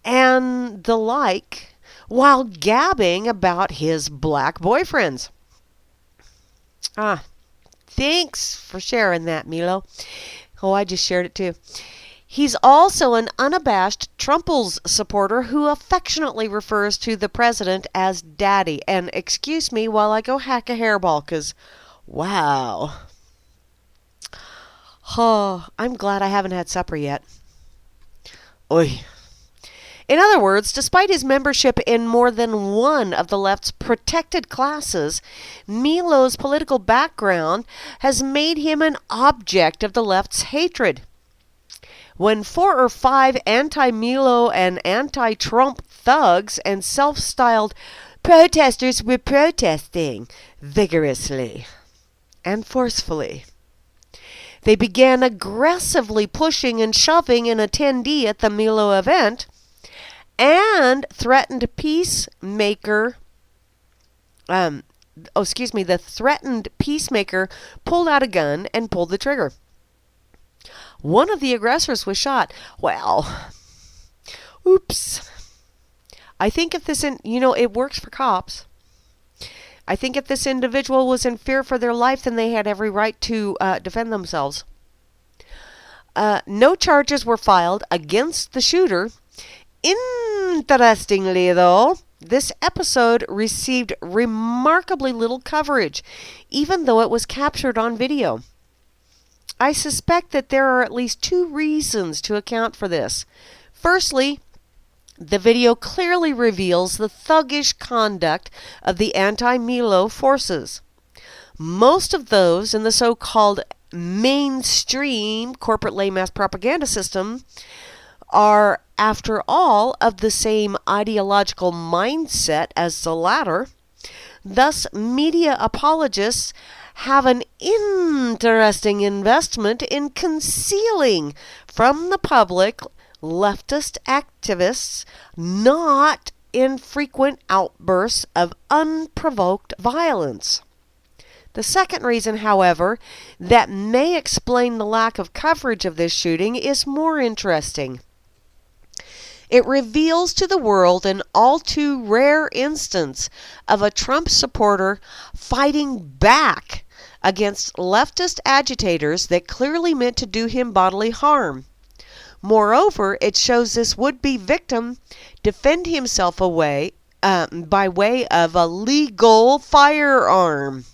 Speaker 1: and the like, while gabbing about his black boyfriends. Thanks for sharing that, Milo. Oh, I just shared it too. He's also an unabashed Trumples supporter who affectionately refers to the president as Daddy. And excuse me while I go hack a hairball, because, wow. Oh, I'm glad I haven't had supper yet. Oy. In other words, despite his membership in more than one of the left's protected classes, Milo's political background has made him an object of the left's hatred. When 4 or 5 anti-Milo and anti-Trump thugs and self-styled protesters were protesting vigorously and forcefully, they began aggressively pushing and shoving an attendee at the Milo event and threatened peacemaker. The threatened peacemaker pulled out a gun and pulled the trigger. One of the aggressors was shot. Well, oops. I think if this, it works for cops. I think if this individual was in fear for their life, then they had every right to defend themselves. No charges were filed against the shooter. Interestingly, though, this episode received remarkably little coverage, even though it was captured on video. I suspect that there are at least 2 reasons to account for this. Firstly, The video clearly reveals the thuggish conduct of the anti-Milo forces. Most of those in the so-called mainstream corporate lay mass propaganda system are, after all, of the same ideological mindset as the latter. Thus, media apologists have an interesting investment in concealing from the public leftist activists' not infrequent outbursts of unprovoked violence. The second reason, however, that may explain the lack of coverage of this shooting is more interesting. It reveals to the world an all too rare instance of a Trump supporter fighting back against leftist agitators that clearly meant to do him bodily harm. Moreover, it shows this would-be victim defend himself by way of a legal firearm,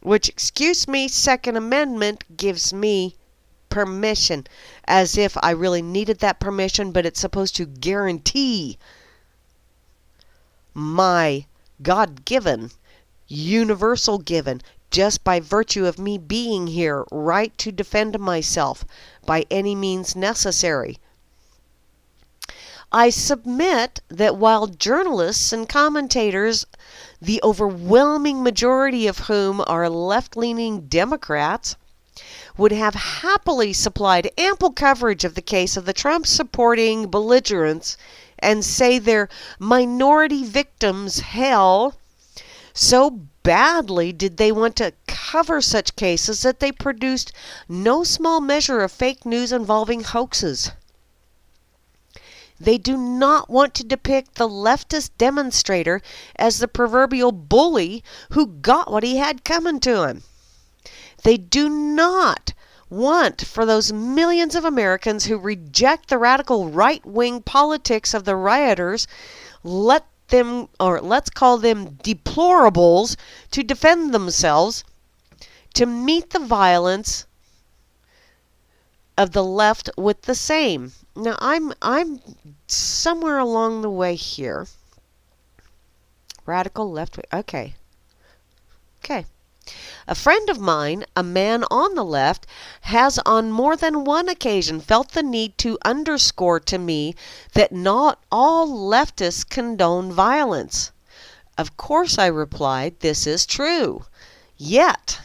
Speaker 1: which, excuse me, Second Amendment gives me permission, as if I really needed that permission, but it's supposed to guarantee my God-given, universal given, just by virtue of me being here, right to defend myself by any means necessary. I submit that while journalists and commentators, the overwhelming majority of whom are left-leaning Democrats, would have happily supplied ample coverage of the case of the Trump-supporting belligerents and say their minority victims hell, so badly did they want to cover such cases that they produced no small measure of fake news involving hoaxes. They do not want to depict the leftist demonstrator as the proverbial bully who got what he had coming to him. They do not want for those millions of Americans who reject the radical right-wing politics of the rioters, let's call them deplorables, to defend themselves, to meet the violence of the left with the same. Now, I'm somewhere along the way here. Radical left wing. Okay. A friend of mine, a man on the left, has on more than one occasion felt the need to underscore to me that not all leftists condone violence. Of course, I replied, this is true. Yet,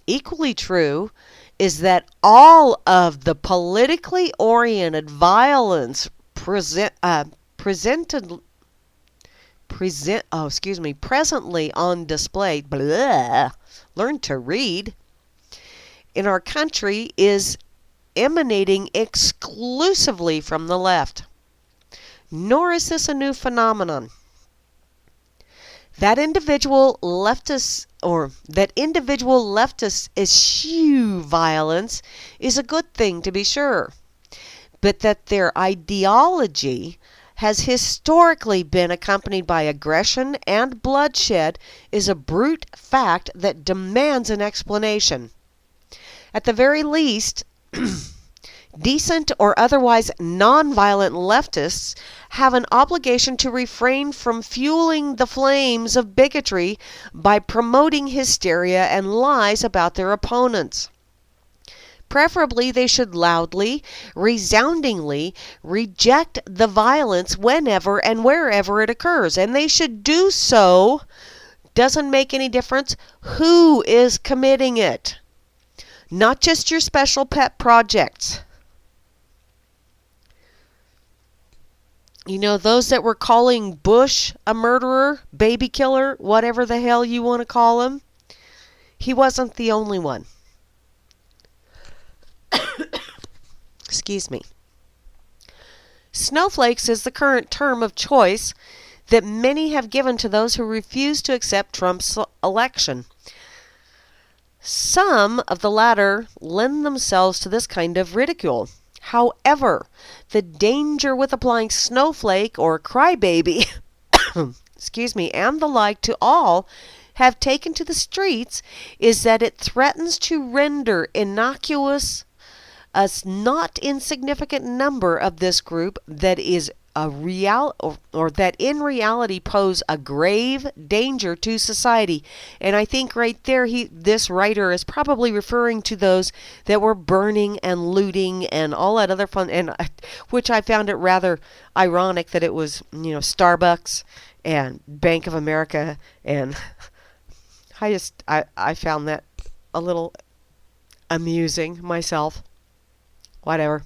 Speaker 1: equally true is all of the politically oriented violence presently on display, learn to read, in our country is emanating exclusively from the left. Nor is this a new phenomenon. That individual leftist eschew violence is a good thing, to be sure, but that their ideology has historically been accompanied by aggression and bloodshed is a brute fact that demands an explanation. At the very least, decent or otherwise nonviolent leftists have an obligation to refrain from fueling the flames of bigotry by promoting hysteria and lies about their opponents. Preferably, they should loudly, resoundingly reject the violence whenever and wherever it occurs, and they should do so, doesn't make any difference who is committing it. Not just your special pet projects. You know, those that were calling Bush a murderer, baby killer, whatever the hell you want to call him, he wasn't the only one. Excuse me. Snowflakes is the current term of choice that many have given to those who refuse to accept Trump's election. Some of the latter lend themselves to this kind of ridicule. However, the danger with applying snowflake or crybaby, excuse me, and the like to all have taken to the streets is that it threatens to render innocuous a not insignificant number of this group that is or that in reality pose a grave danger to society. And I think right there this writer is probably referring to those that were burning and looting and all that other fun, and which I found it rather ironic that it was, Starbucks and Bank of America, and I found that a little amusing myself. Whatever.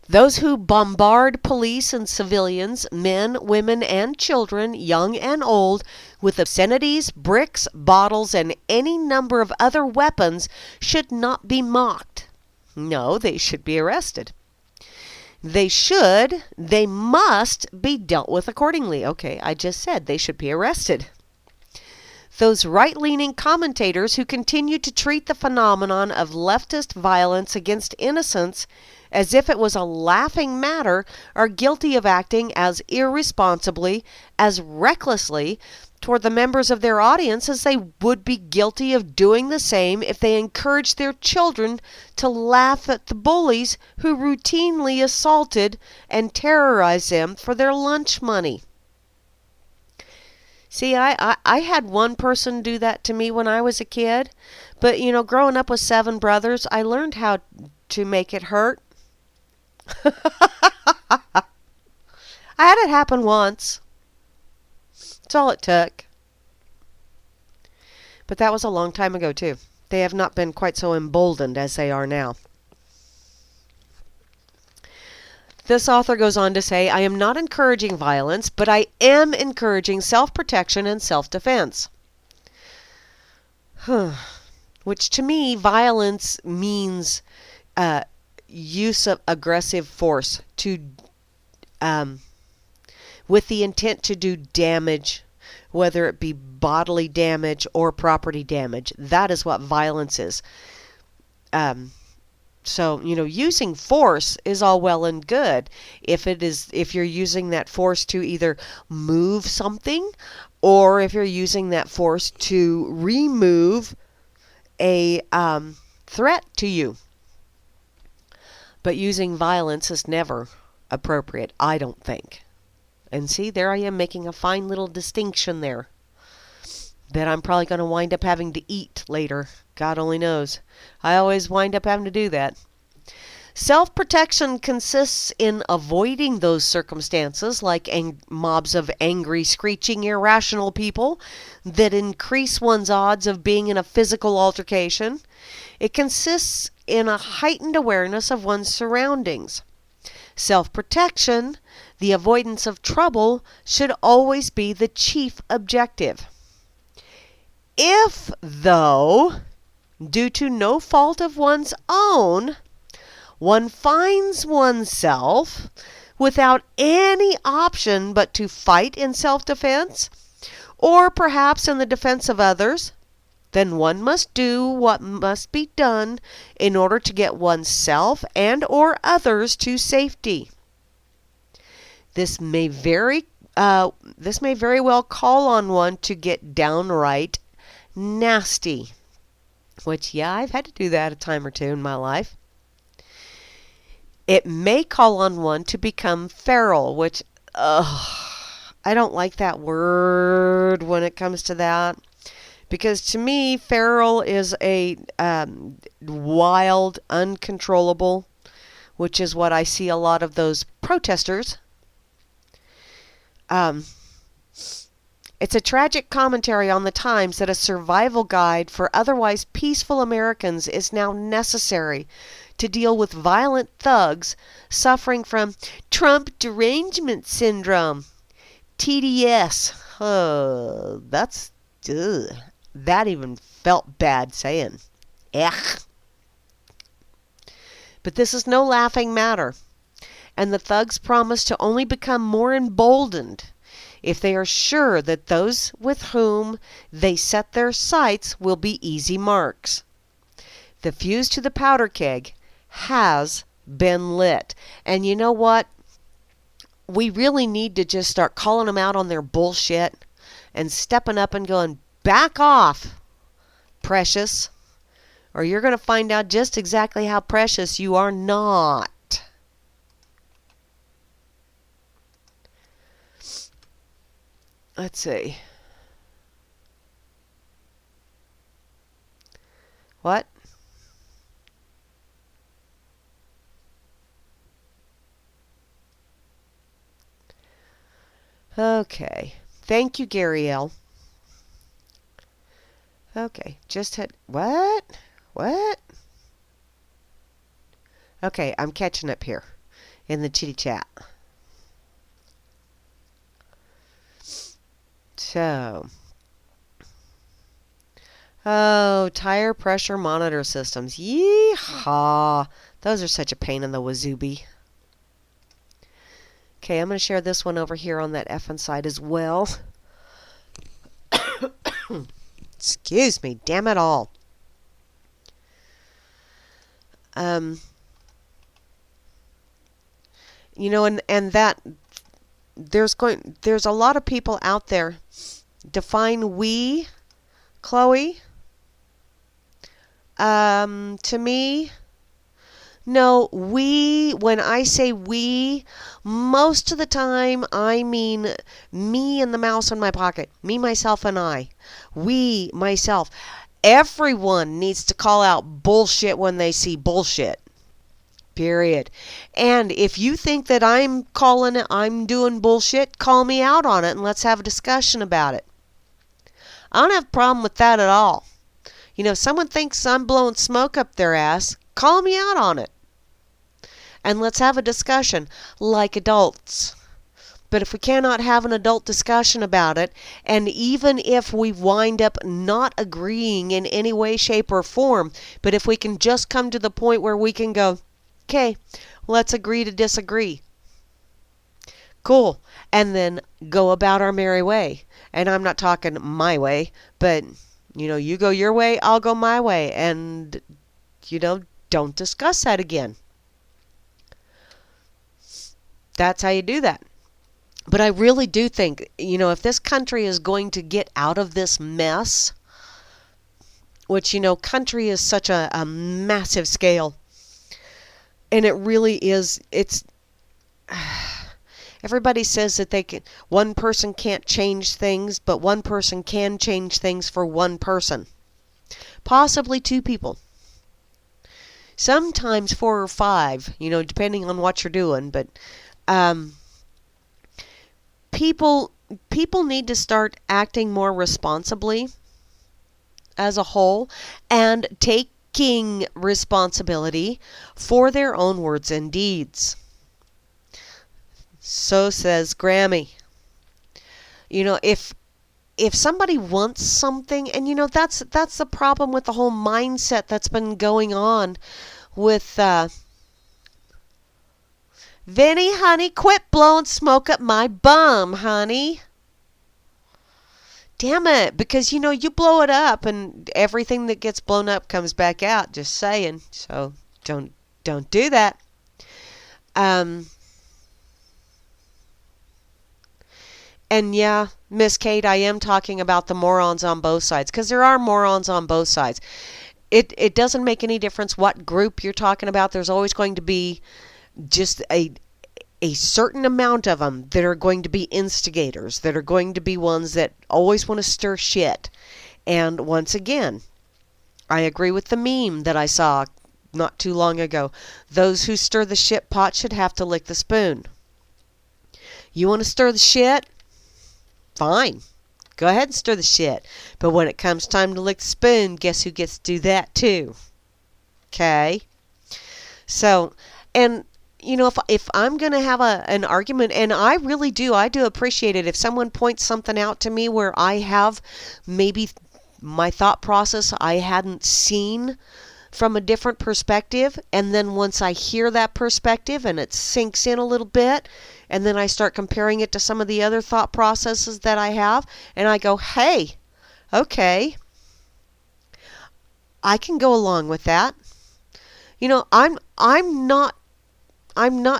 Speaker 1: Those who bombard police and civilians, men, women, and children, young and old, with obscenities, bricks, bottles, and any number of other weapons should not be mocked. No, they should be arrested. They must be dealt with accordingly. Okay, I just said they should be arrested. Those right-leaning commentators who continue to treat the phenomenon of leftist violence against innocents as if it was a laughing matter are guilty of acting as irresponsibly, as recklessly toward the members of their audience as they would be guilty of doing the same if they encouraged their children to laugh at the bullies who routinely assaulted and terrorized them for their lunch money. See, I had one person do that to me when I was a kid, but, growing up with 7 brothers, I learned how to make it hurt. I had it happen once. That's all it took. But that was a long time ago, too. They have not been quite so emboldened as they are now. This author goes on to say, I am not encouraging violence, but I am encouraging self-protection and self-defense. Which to me, violence means use of aggressive force with the intent to do damage, whether it be bodily damage or property damage. That is what violence is. So, using force is all well and good if you're using that force to either move something or if you're using that force to remove a threat to you. But using violence is never appropriate, I don't think. And see, there I am making a fine little distinction there that I'm probably going to wind up having to eat later. God only knows. I always wind up having to do that. Self-protection consists in avoiding those circumstances like mobs of angry, screeching, irrational people that increase one's odds of being in a physical altercation. It consists in a heightened awareness of one's surroundings. Self-protection, the avoidance of trouble, should always be the chief objective. If, though, due to no fault of one's own, one finds oneself without any option but to fight in self-defense, or perhaps in the defense of others, then one must do what must be done in order to get oneself and or others to safety. This may very well call on one to get downright nasty, which, yeah, I've had to do that a time or two in my life. It may call on one to become feral, which, I don't like that word when it comes to that. Because to me, feral is a wild, uncontrollable, which is what I see a lot of those protesters. It's a tragic commentary on the times that a survival guide for otherwise peaceful Americans is now necessary to deal with violent thugs suffering from Trump derangement syndrome, TDS. That even felt bad saying. Ugh. But this is no laughing matter, and the thugs promise to only become more emboldened if they are sure that those with whom they set their sights will be easy marks. The fuse to the powder keg has been lit. And you know what? We really need to just start calling them out on their bullshit and stepping up and going, back off, precious, or you're going to find out just exactly how precious you are not. Let's see. What? Okay. Thank you, Gary L. Okay, just had what? What? Okay, I'm catching up here in the chitty chat. So, oh, tire pressure monitor systems. Yeehaw! Those are such a pain in the wazooby. Okay, I'm going to share this one over here on that effing side as well. Excuse me, damn it all. You know, and that there's a lot of people out there. Define we, Chloe. To me, no, we, when I say we, most of the time I mean me and the mouse in my pocket. Me, myself, and I. We, myself. Everyone needs to call out bullshit when they see bullshit. Period. And if you think that I'm doing bullshit, call me out on it and let's have a discussion about it. I don't have a problem with that at all. You know, if someone thinks I'm blowing smoke up their ass, call me out on it. And let's have a discussion like adults. But if we cannot have an adult discussion about it, and even if we wind up not agreeing in any way, shape, or form, but if we can just come to the point where we can go, okay, let's agree to disagree. Cool. And then go about our merry way. And I'm not talking my way, but, you know, you go your way, I'll go my way. And, you know, don't discuss that again. That's how you do that. But I really do think, you know, if this country is going to get out of this mess, which, you know, country is such a massive scale. And it really is, everybody says that one person can't change things, but one person can change things for one person. Possibly two people. Sometimes 4 or 5, you know, depending on what you're doing, but people need to start acting more responsibly as a whole and taking responsibility for their own words and deeds. So says Grammy. You know, if somebody wants something, and you know that's the problem with the whole mindset that's been going on with Vinny, honey, quit blowing smoke up my bum, honey. Damn it, because you know you blow it up and everything that gets blown up comes back out, just saying. So don't do that. And yeah, Miss Kate, I am talking about the morons on both sides, because there are morons on both sides. It doesn't make any difference what group you're talking about. There's always going to be just a certain amount of them that are going to be instigators, that are going to be ones that always want to stir shit. And once again, I agree with the meme that I saw not too long ago. Those who stir the shit pot should have to lick the spoon. You want to stir the shit? Fine. Go ahead and stir the shit. But when it comes time to lick the spoon, guess who gets to do that too? Okay? So, and you know, if I'm going to have an argument, and I really do, I do appreciate it if someone points something out to me where I have maybe my thought process I hadn't seen from a different perspective, and then once I hear that perspective and it sinks in a little bit, and then I start comparing it to some of the other thought processes that I have, and I go, hey, okay, I can go along with that. You know, I'm not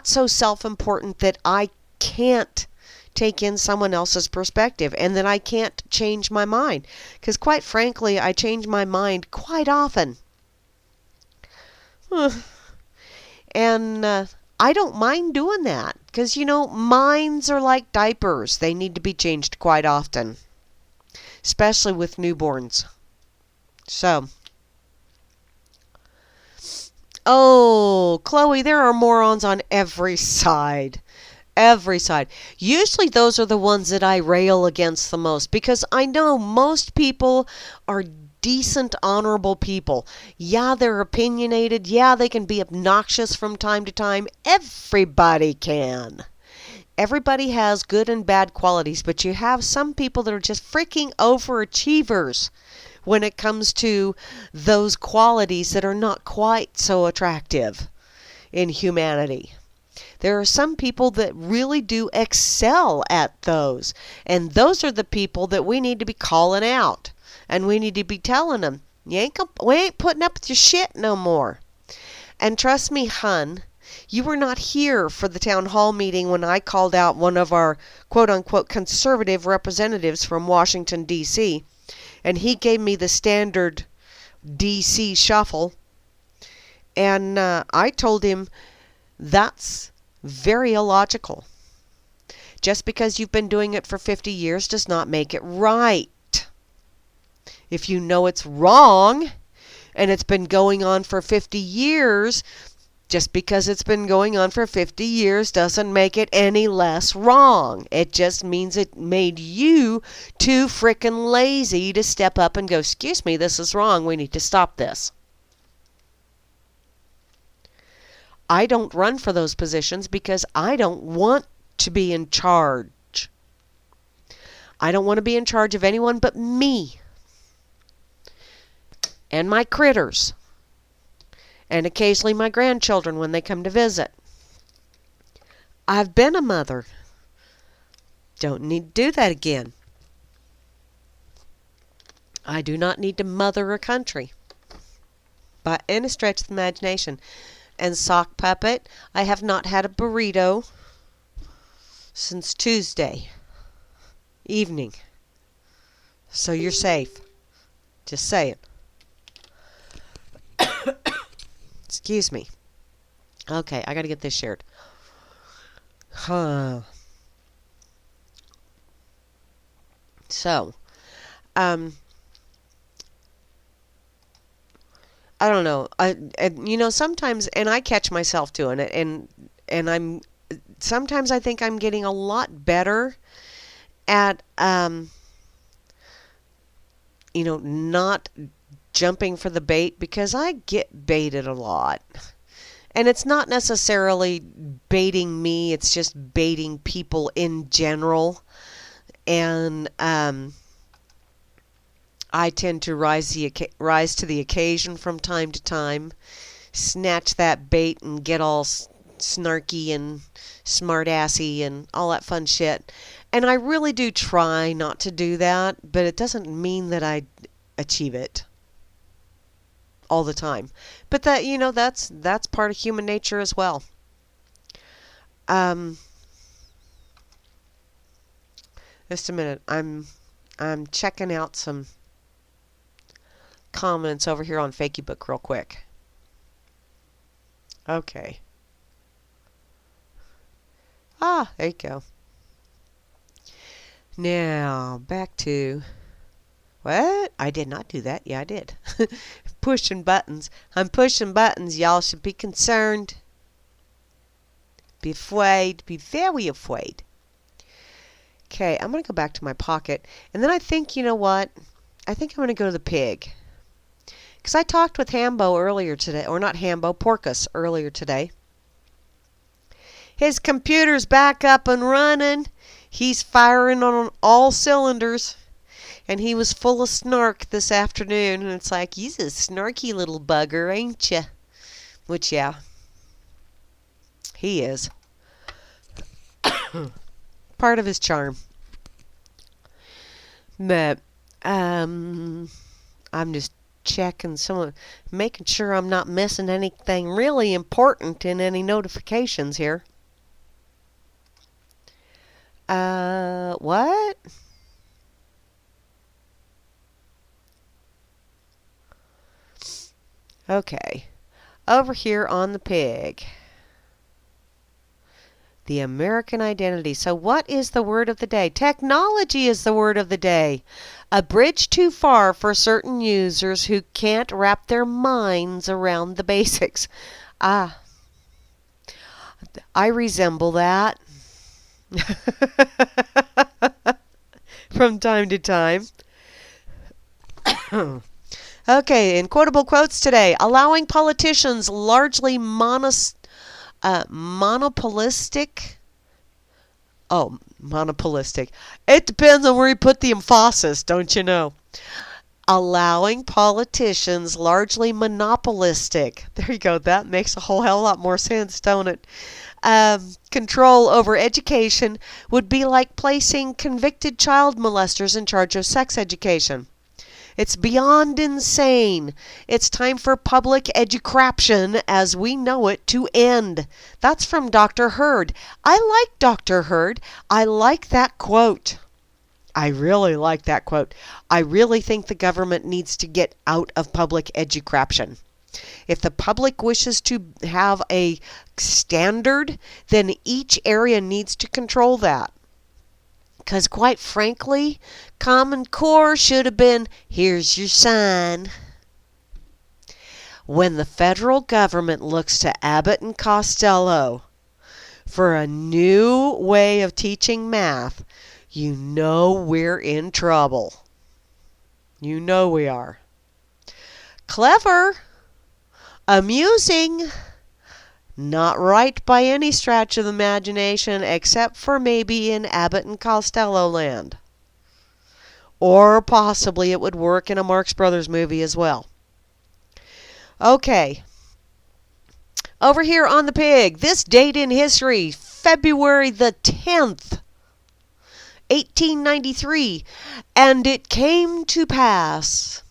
Speaker 1: so self-important that I can't take in someone else's perspective and that I can't change my mind. Because quite frankly, I change my mind quite often. And I don't mind doing that because, minds are like diapers. They need to be changed quite often, especially with newborns. So, oh, Chloe, there are morons on every side. Every side. Usually those are the ones that I rail against the most because I know most people are decent, honorable people. Yeah, they're opinionated. Yeah, they can be obnoxious from time to time. Everybody can. Everybody has good and bad qualities, but you have some people that are just freaking overachievers when it comes to those qualities that are not quite so attractive in humanity. There are some people that really do excel at those. And those are the people that we need to be calling out. And we need to be telling them, we ain't putting up with your shit no more. And trust me, hun, you were not here for the town hall meeting when I called out one of our quote-unquote conservative representatives from Washington, D.C. And he gave me the standard D.C. shuffle. And I told him that's very illogical. Just because you've been doing it for 50 years does not make it right. If you know it's wrong and it's been going on for 50 years, just because it's been going on for 50 years doesn't make it any less wrong. It just means it made you too frickin' lazy to step up and go, "Excuse me, this is wrong. We need to stop this." I don't run for those positions because I don't want to be in charge. I don't want to be in charge of anyone but me and my critters and occasionally my grandchildren when they come to visit. I've been a mother. Don't need to do that again. I do not need to mother a country by any stretch of the imagination. And sock puppet, I have not had a burrito since Tuesday evening. So you're safe. Just saying. Excuse me. Okay, I gotta get this shared. So, I don't know. Sometimes, and I catch myself doing it, and sometimes I think I'm getting a lot better at, not jumping for the bait because I get baited a lot. And it's not necessarily baiting me, it's just baiting people in general. And, I tend to rise to the occasion from time to time, snatch that bait and get all snarky and smart-assy and all that fun shit. And I really do try not to do that, but it doesn't mean that I achieve it all the time. But that's part of human nature as well. Just a minute. I'm checking out some comments over here on FakeyBook real quick. Okay. There you go. Now, back to... What? I did not do that. Yeah, I did. Pushing buttons. I'm pushing buttons. Y'all should be concerned. Be afraid. Be very afraid. Okay, I'm going to go back to my pocket. And then I think, you know what? I think I'm going to go to the pig. Because I talked with Hambo earlier today. Or not Hambo, Porcus earlier today. His computer's back up and running. He's firing on all cylinders. And he was full of snark this afternoon. And it's like, he's a snarky little bugger, ain't ya? Which, yeah. He is. Part of his charm. But, I'm just checking making sure I'm not missing anything really important in any notifications here. What? Okay. Over here on the pig. The American identity. So what is the word of the day? Technology is the word of the day. A bridge too far for certain users who can't wrap their minds around the basics. Ah, I resemble that from time to time. Okay, in quotable quotes today, allowing politicians largely monopolistic. Oh, monopolistic. It depends on where you put the emphasis, don't you know? Allowing politicians largely monopolistic. There you go. That makes a whole hell lot more sense, don't it? Control over education would be like placing convicted child molesters in charge of sex education. It's beyond insane. It's time for public education as we know it to end. That's from Dr. Hurd. I like Dr. Hurd. I like that quote. I really like that quote. I really think the government needs to get out of public education. If the public wishes to have a standard, then each area needs to control that. Because quite frankly, Common Core should have been, here's your sign. When the federal government looks to Abbott and Costello for a new way of teaching math, you know we're in trouble. You know we are. Clever, amusing, not right by any stretch of the imagination except for maybe in Abbott and Costello land. Or possibly it would work in a Marx Brothers movie as well. Okay. Over here on the pig, this date in history, February the 10th, 1893. And it came to pass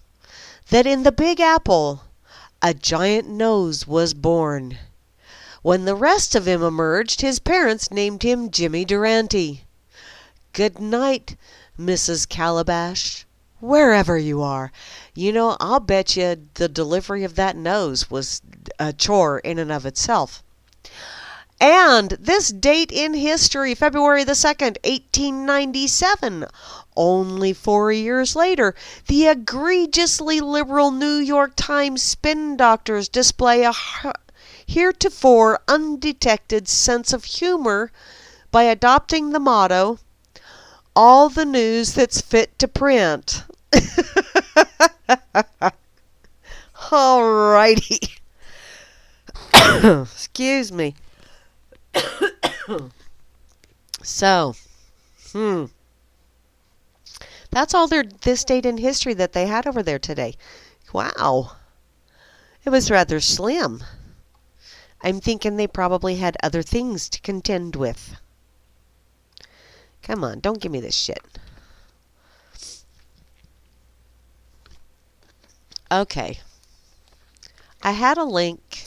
Speaker 1: that in the Big Apple a giant nose was born. When the rest of him emerged, his parents named him Jimmy Durante. Good night, Mrs. Calabash, wherever you are. You know, I'll bet you the delivery of that nose was a chore in and of itself. And this date in history, February the 2nd, 1897, only 4 years later, the egregiously liberal New York Times spin doctors display a heretofore undetected sense of humor by adopting the motto, all the news that's fit to print. Alrighty. Excuse me. So, that's all this date in history that they had over there today. Wow. It was rather slim. I'm thinking they probably had other things to contend with. Come on, don't give me this shit. Okay. I had a link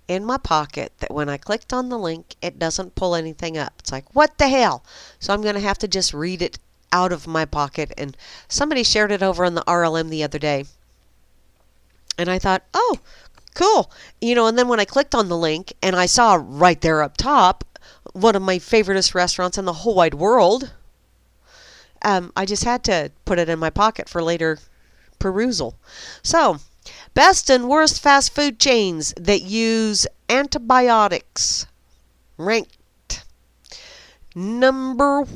Speaker 1: in my pocket that when I clicked on the link, it doesn't pull anything up. It's like, what the hell? So I'm going to have to just read it out of my pocket. And somebody shared it over on the RLM the other day. And I thought, oh, cool. You know, and then when I clicked on the link and I saw right there up top one of my favoriteest restaurants in the whole wide world, I just had to put it in my pocket for later perusal. So, best and worst fast food chains that use antibiotics. Ranked. Number 1.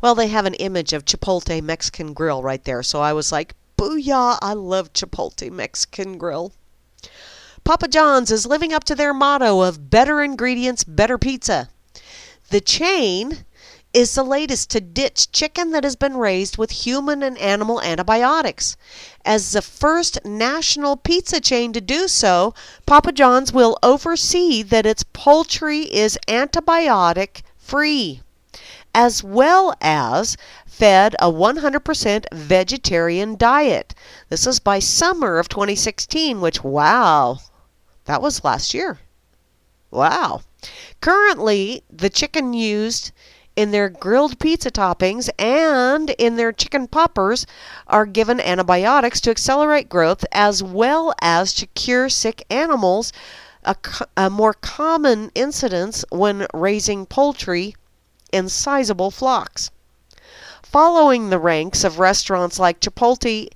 Speaker 1: Well, they have an image of Chipotle Mexican Grill right there. So I was like, booyah, I love Chipotle Mexican Grill. Papa John's is living up to their motto of better ingredients, better pizza. The chain is the latest to ditch chicken that has been raised with human and animal antibiotics. As the first national pizza chain to do so, Papa John's will oversee that its poultry is antibiotic free, as well as fed a 100% vegetarian diet. This is by summer of 2016, which, wow, that was last year. Wow. Currently, the chicken used in their grilled pizza toppings and in their chicken poppers are given antibiotics to accelerate growth as well as to cure sick animals a more common incidence when raising poultry in sizable flocks. Following the ranks of restaurants like Chipotle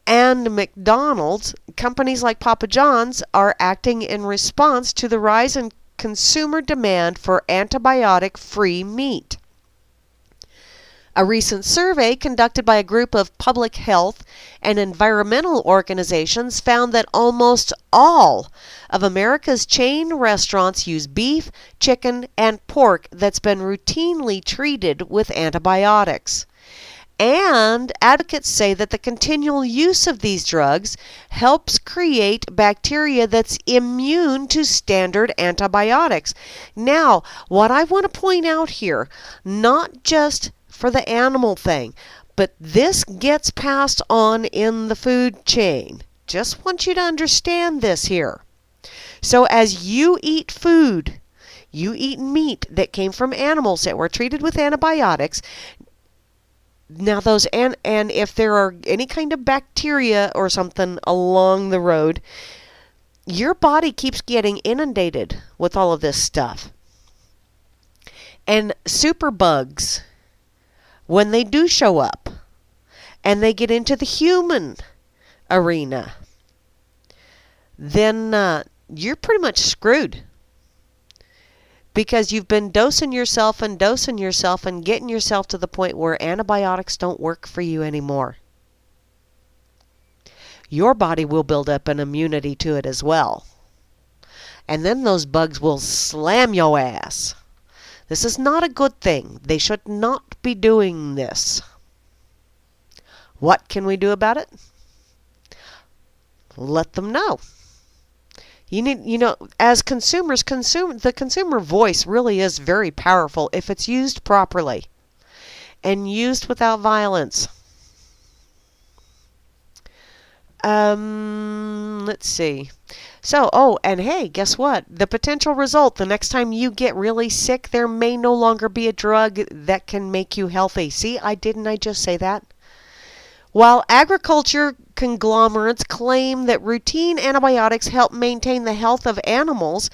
Speaker 1: and McDonald's, companies like Papa John's are acting in response to the rise in consumer demand for antibiotic-free meat. A recent survey conducted by a group of public health and environmental organizations found that almost all of America's chain restaurants use beef, chicken, and pork that's been routinely treated with antibiotics. And advocates say that the continual use of these drugs helps create bacteria that's immune to standard antibiotics. Now, what I want to point out here, not just for the animal thing, but this gets passed on in the food chain. Just want you to understand this here. So as you eat food, you eat meat that came from animals that were treated with antibiotics. Now those and if there are any kind of bacteria or something along the road, your body keeps getting inundated with all of this stuff. And superbugs, when they do show up and they get into the human arena, then you're pretty much screwed. Because you've been dosing yourself and getting yourself to the point where antibiotics don't work for you anymore. Your body will build up an immunity to it as well. And then those bugs will slam your ass. This is not a good thing. They should not be doing this. What can we do about it? Let them know. As consumers, the consumer voice really is very powerful if it's used properly and used without violence. Let's see. So, and hey, guess what? The potential result, the next time you get really sick, there may no longer be a drug that can make you healthy. See, didn't I just say that? While agriculture conglomerates claim that routine antibiotics help maintain the health of animals,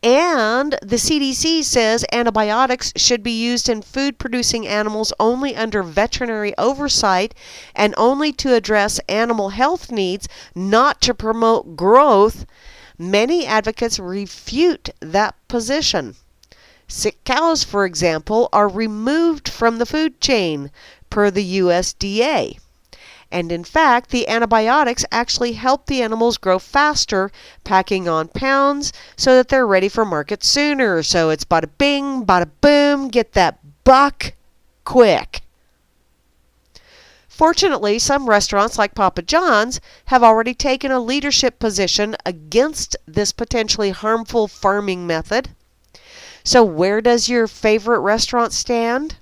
Speaker 1: and the CDC says antibiotics should be used in food-producing animals only under veterinary oversight and only to address animal health needs, not to promote growth, many advocates refute that position. Sick cows, for example, are removed from the food chain, per the USDA. And in fact, the antibiotics actually help the animals grow faster, packing on pounds so that they're ready for market sooner. So it's bada bing, bada boom, get that buck quick. Fortunately, some restaurants like Papa John's have already taken a leadership position against this potentially harmful farming method. So where does your favorite restaurant stand?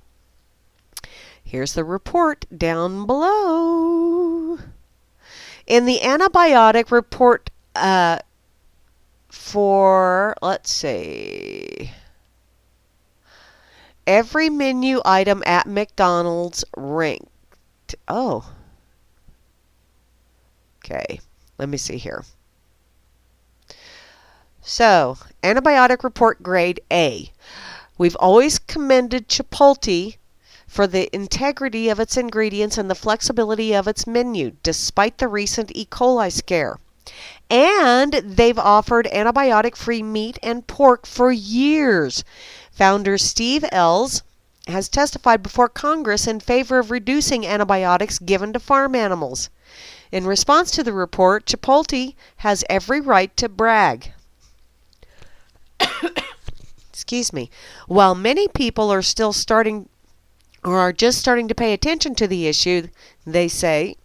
Speaker 1: Here's the report down below. In the antibiotic report for, let's see, every menu item at McDonald's ranked. Oh. Okay, let me see here. So, antibiotic report grade A. We've always commended Chipotle for the integrity of its ingredients and the flexibility of its menu, despite the recent E. coli scare. And they've offered antibiotic-free meat and pork for years. Founder Steve Ells has testified before Congress in favor of reducing antibiotics given to farm animals. In response to the report, Chipotle has every right to brag. Excuse me. While many people are still starting or are just starting to pay attention to the issue, they say,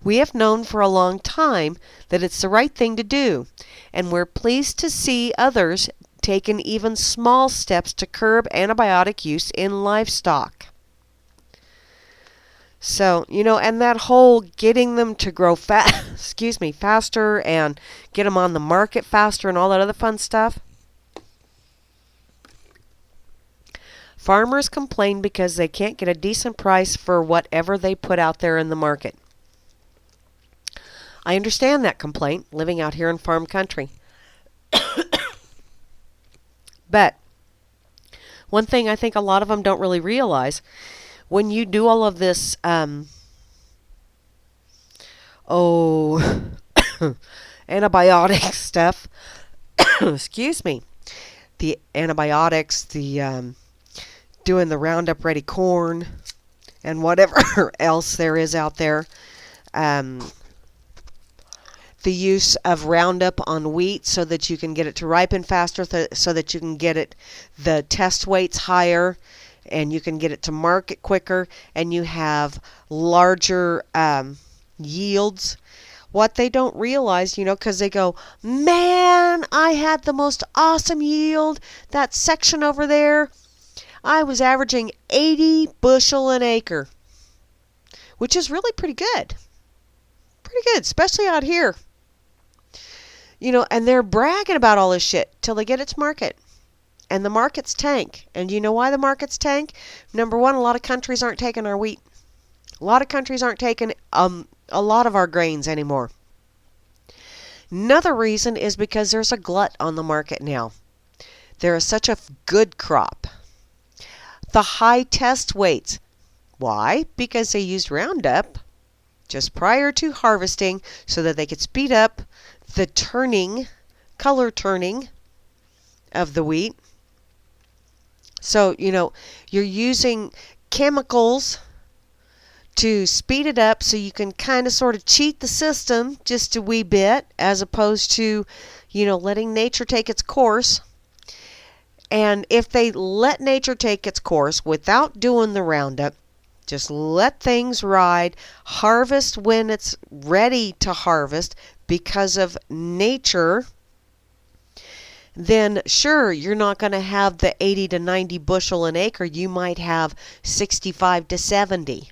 Speaker 1: we have known for a long time that it's the right thing to do, and we're pleased to see others taken even small steps to curb antibiotic use in livestock. So, and that whole getting them to grow faster and get them on the market faster and all that other fun stuff. Farmers complain because they can't get a decent price for whatever they put out there in the market. I understand that complaint, living out here in farm country. But one thing I think a lot of them don't really realize, when you do all of this, antibiotic stuff, excuse me, the antibiotics, the doing the Roundup Ready corn, and whatever else there is out there, the use of Roundup on wheat so that you can get it to ripen faster, so that you can get it the test weights higher, and you can get it to market quicker, and you have larger yields. What they don't realize, because they go, man, I had the most awesome yield. That section over there, I was averaging 80 bushel an acre, which is really pretty good. Pretty good, especially out here. And they're bragging about all this shit till they get it to market. And the markets tank. And you know why the markets tank? Number one, a lot of countries aren't taking our wheat. A lot of countries aren't taking a lot of our grains anymore. Another reason is because there's a glut on the market now. There is such a good crop. The high test weights. Why? Because they used Roundup just prior to harvesting so that they could speed up the color turning of the wheat. So, you're using chemicals to speed it up so you can kind of sort of cheat the system just a wee bit, as opposed to, letting nature take its course. And if they let nature take its course without doing the Roundup, just let things ride, harvest when it's ready to harvest because of nature, then sure, you're not going to have the 80 to 90 bushel an acre. You might have 65 to 70.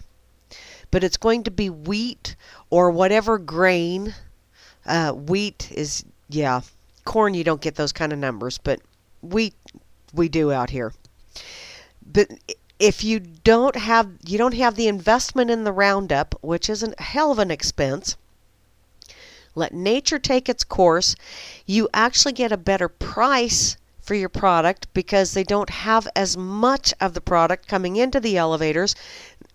Speaker 1: But it's going to be wheat or whatever grain. Wheat is, corn you don't get those kind of numbers, but wheat we do out here. But if you don't have the investment in the Roundup, which is a hell of an expense, let nature take its course, you actually get a better price for your product because they don't have as much of the product coming into the elevators,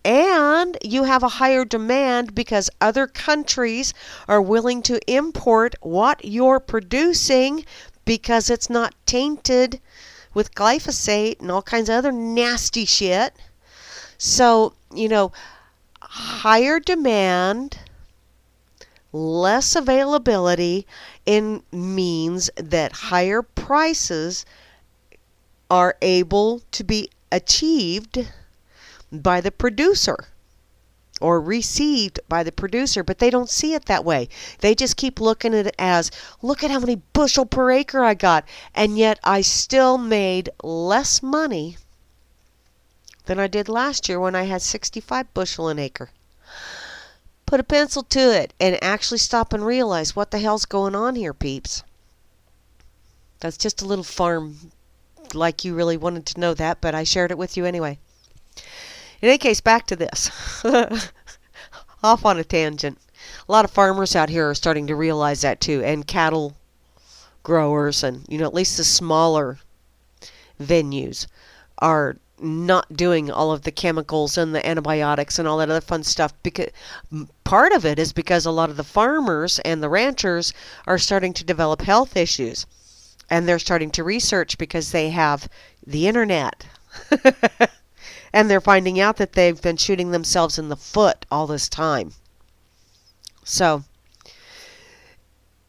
Speaker 1: and you have a higher demand because other countries are willing to import what you're producing because it's not tainted with glyphosate and all kinds of other nasty shit. So, higher demand, less availability means that higher prices are able to be achieved by the producer or received by the producer, but they don't see it that way. They just keep looking at it as, look at how many bushel per acre I got, and yet I still made less money than I did last year when I had 65 bushel an acre. Put a pencil to it and actually stop and realize what the hell's going on here, peeps. That's just a little farm, like you really wanted to know that, but I shared it with you anyway. In any case, back to this. Off on a tangent. A lot of farmers out here are starting to realize that too, and cattle growers, and at least the smaller venues are not doing all of the chemicals and the antibiotics and all that other fun stuff, because part of it is because a lot of the farmers and the ranchers are starting to develop health issues, and they're starting to research because they have the internet. And they're finding out that they've been shooting themselves in the foot all this time. So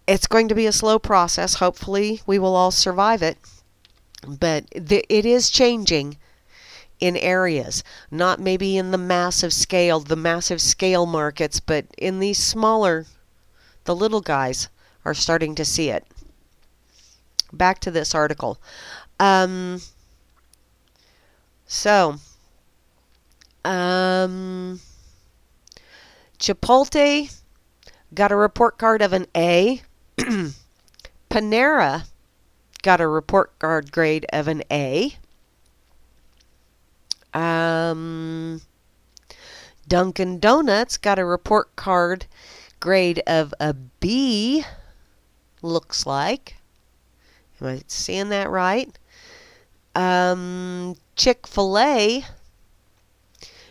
Speaker 1: it's going to be a slow process. Hopefully we will all survive it. But it is changing in areas. Not maybe in the massive scale markets, but in these smaller, the little guys are starting to see it. Back to this article. Chipotle got a report card of an A. Panera got a report card grade of an A. Dunkin' Donuts got a report card grade of a B. Looks like. Am I seeing that right? Chick-fil-A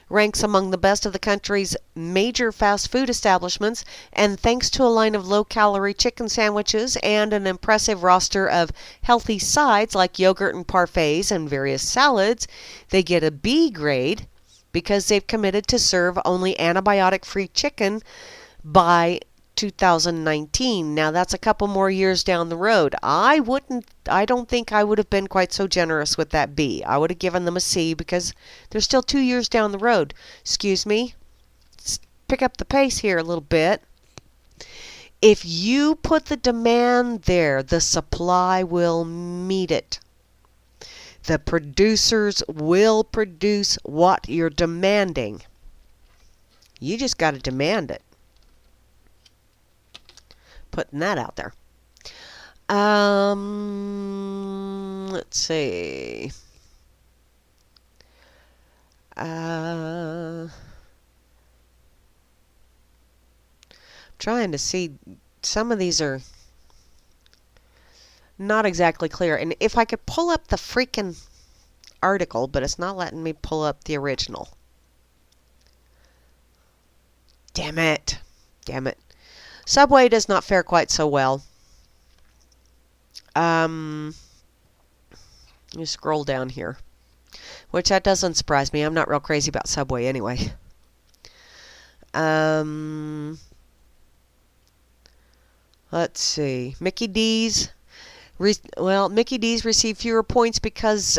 Speaker 1: ranks among the best of the country's major fast food establishments, and thanks to a line of low-calorie chicken sandwiches and an impressive roster of healthy sides like yogurt and parfaits and various salads, they get a B grade because they've committed to serve only antibiotic-free chicken by 2019. Now that's a couple more years down the road. I don't think I would have been quite so generous with that B. I would have given them a C because they're still 2 years down the road. Excuse me. Let's pick up the pace here a little bit. If you put the demand there, the supply will meet it. The producers will produce what you're demanding. You just got to demand it. Putting that out there. Let's see. I'm trying to see. Some of these are not exactly clear. And if I could pull up the freaking article, but it's not letting me pull up the original. Damn it. Damn it. Subway does not fare quite so well. You scroll down here, which that doesn't surprise me. I'm not real crazy about Subway anyway. Let's see. Mickey D's. Mickey D's received fewer points because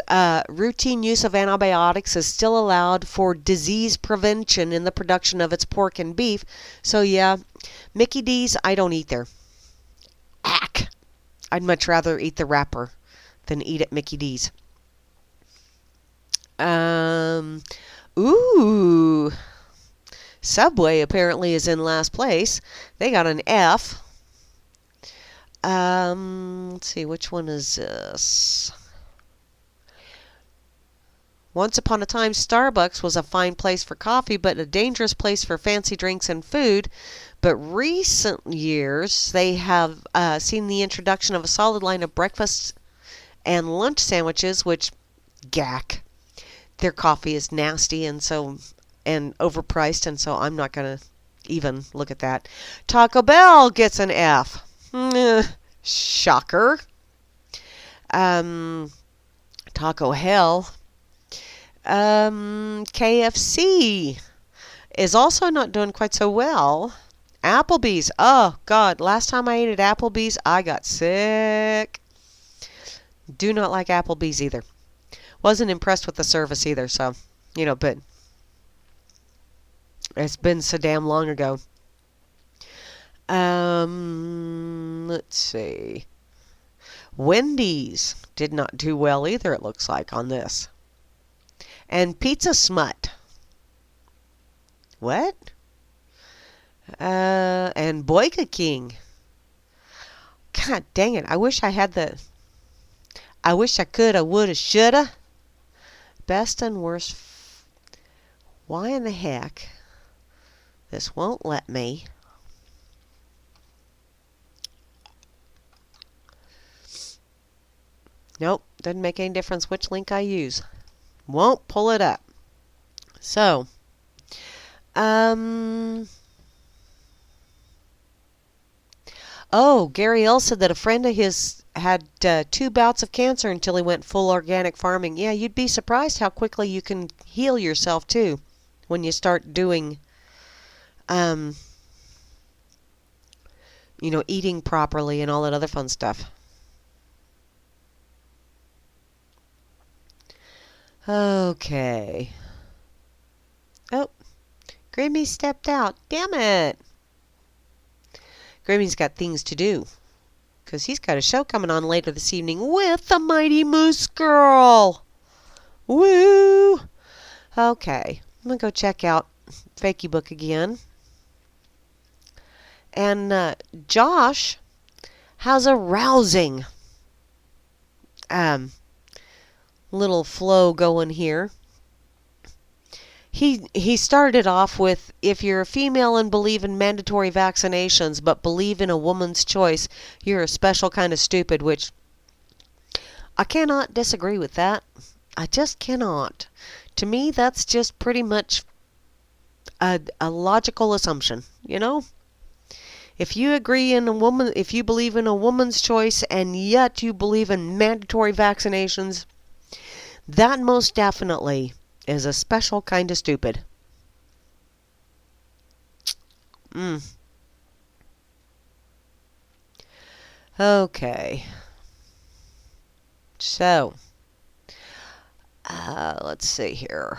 Speaker 1: routine use of antibiotics is still allowed for disease prevention in the production of its pork and beef. So yeah, Mickey D's, I don't eat there. Ack! I'd much rather eat the wrapper than eat at Mickey D's. Ooh! Subway apparently is in last place. They got an F. Let's see, which one is this? Once upon a time, Starbucks was a fine place for coffee, but a dangerous place for fancy drinks and food. But recent years, they have seen the introduction of a solid line of breakfast and lunch sandwiches, which, gack, their coffee is nasty and overpriced, and so I'm not going to even look at that. Taco Bell gets an F. Shocker. Taco Hell. KFC is also not doing quite so well. Applebee's. Oh, God. Last time I ate at Applebee's, I got sick. Do not like Applebee's either. Wasn't impressed with the service either, so, but it's been so damn long ago. Let's see. Wendy's did not do well either, it looks like, on this. And Pizza Smut. What? And Boyka King. God dang it. I wish I had I wish I coulda, woulda, shoulda. Best and worst. Why in the heck? This won't let me. Nope, doesn't make any difference which link I use. Won't pull it up. So, Gary L said that a friend of his had 2 bouts of cancer until he went full organic farming. Yeah, you'd be surprised how quickly you can heal yourself too when you start doing, eating properly and all that other fun stuff. Okay. Oh, Grammy stepped out. Damn it. Grammy's got things to do, because he's got a show coming on later this evening with the Mighty Moose Girl. Woo! Okay, I'm going to go check out Fakey Book again. And Josh has a rousing little flow going here. He started off with, if you're a female and believe in mandatory vaccinations but believe in a woman's choice, you're a special kind of stupid, which I cannot disagree with that. I just cannot. To me, that's just pretty much a logical assumption, you know? If you agree in a woman, if you believe in a woman's choice and yet you believe in mandatory vaccinations, that most definitely is a special kind of stupid. Okay. So, let's see here.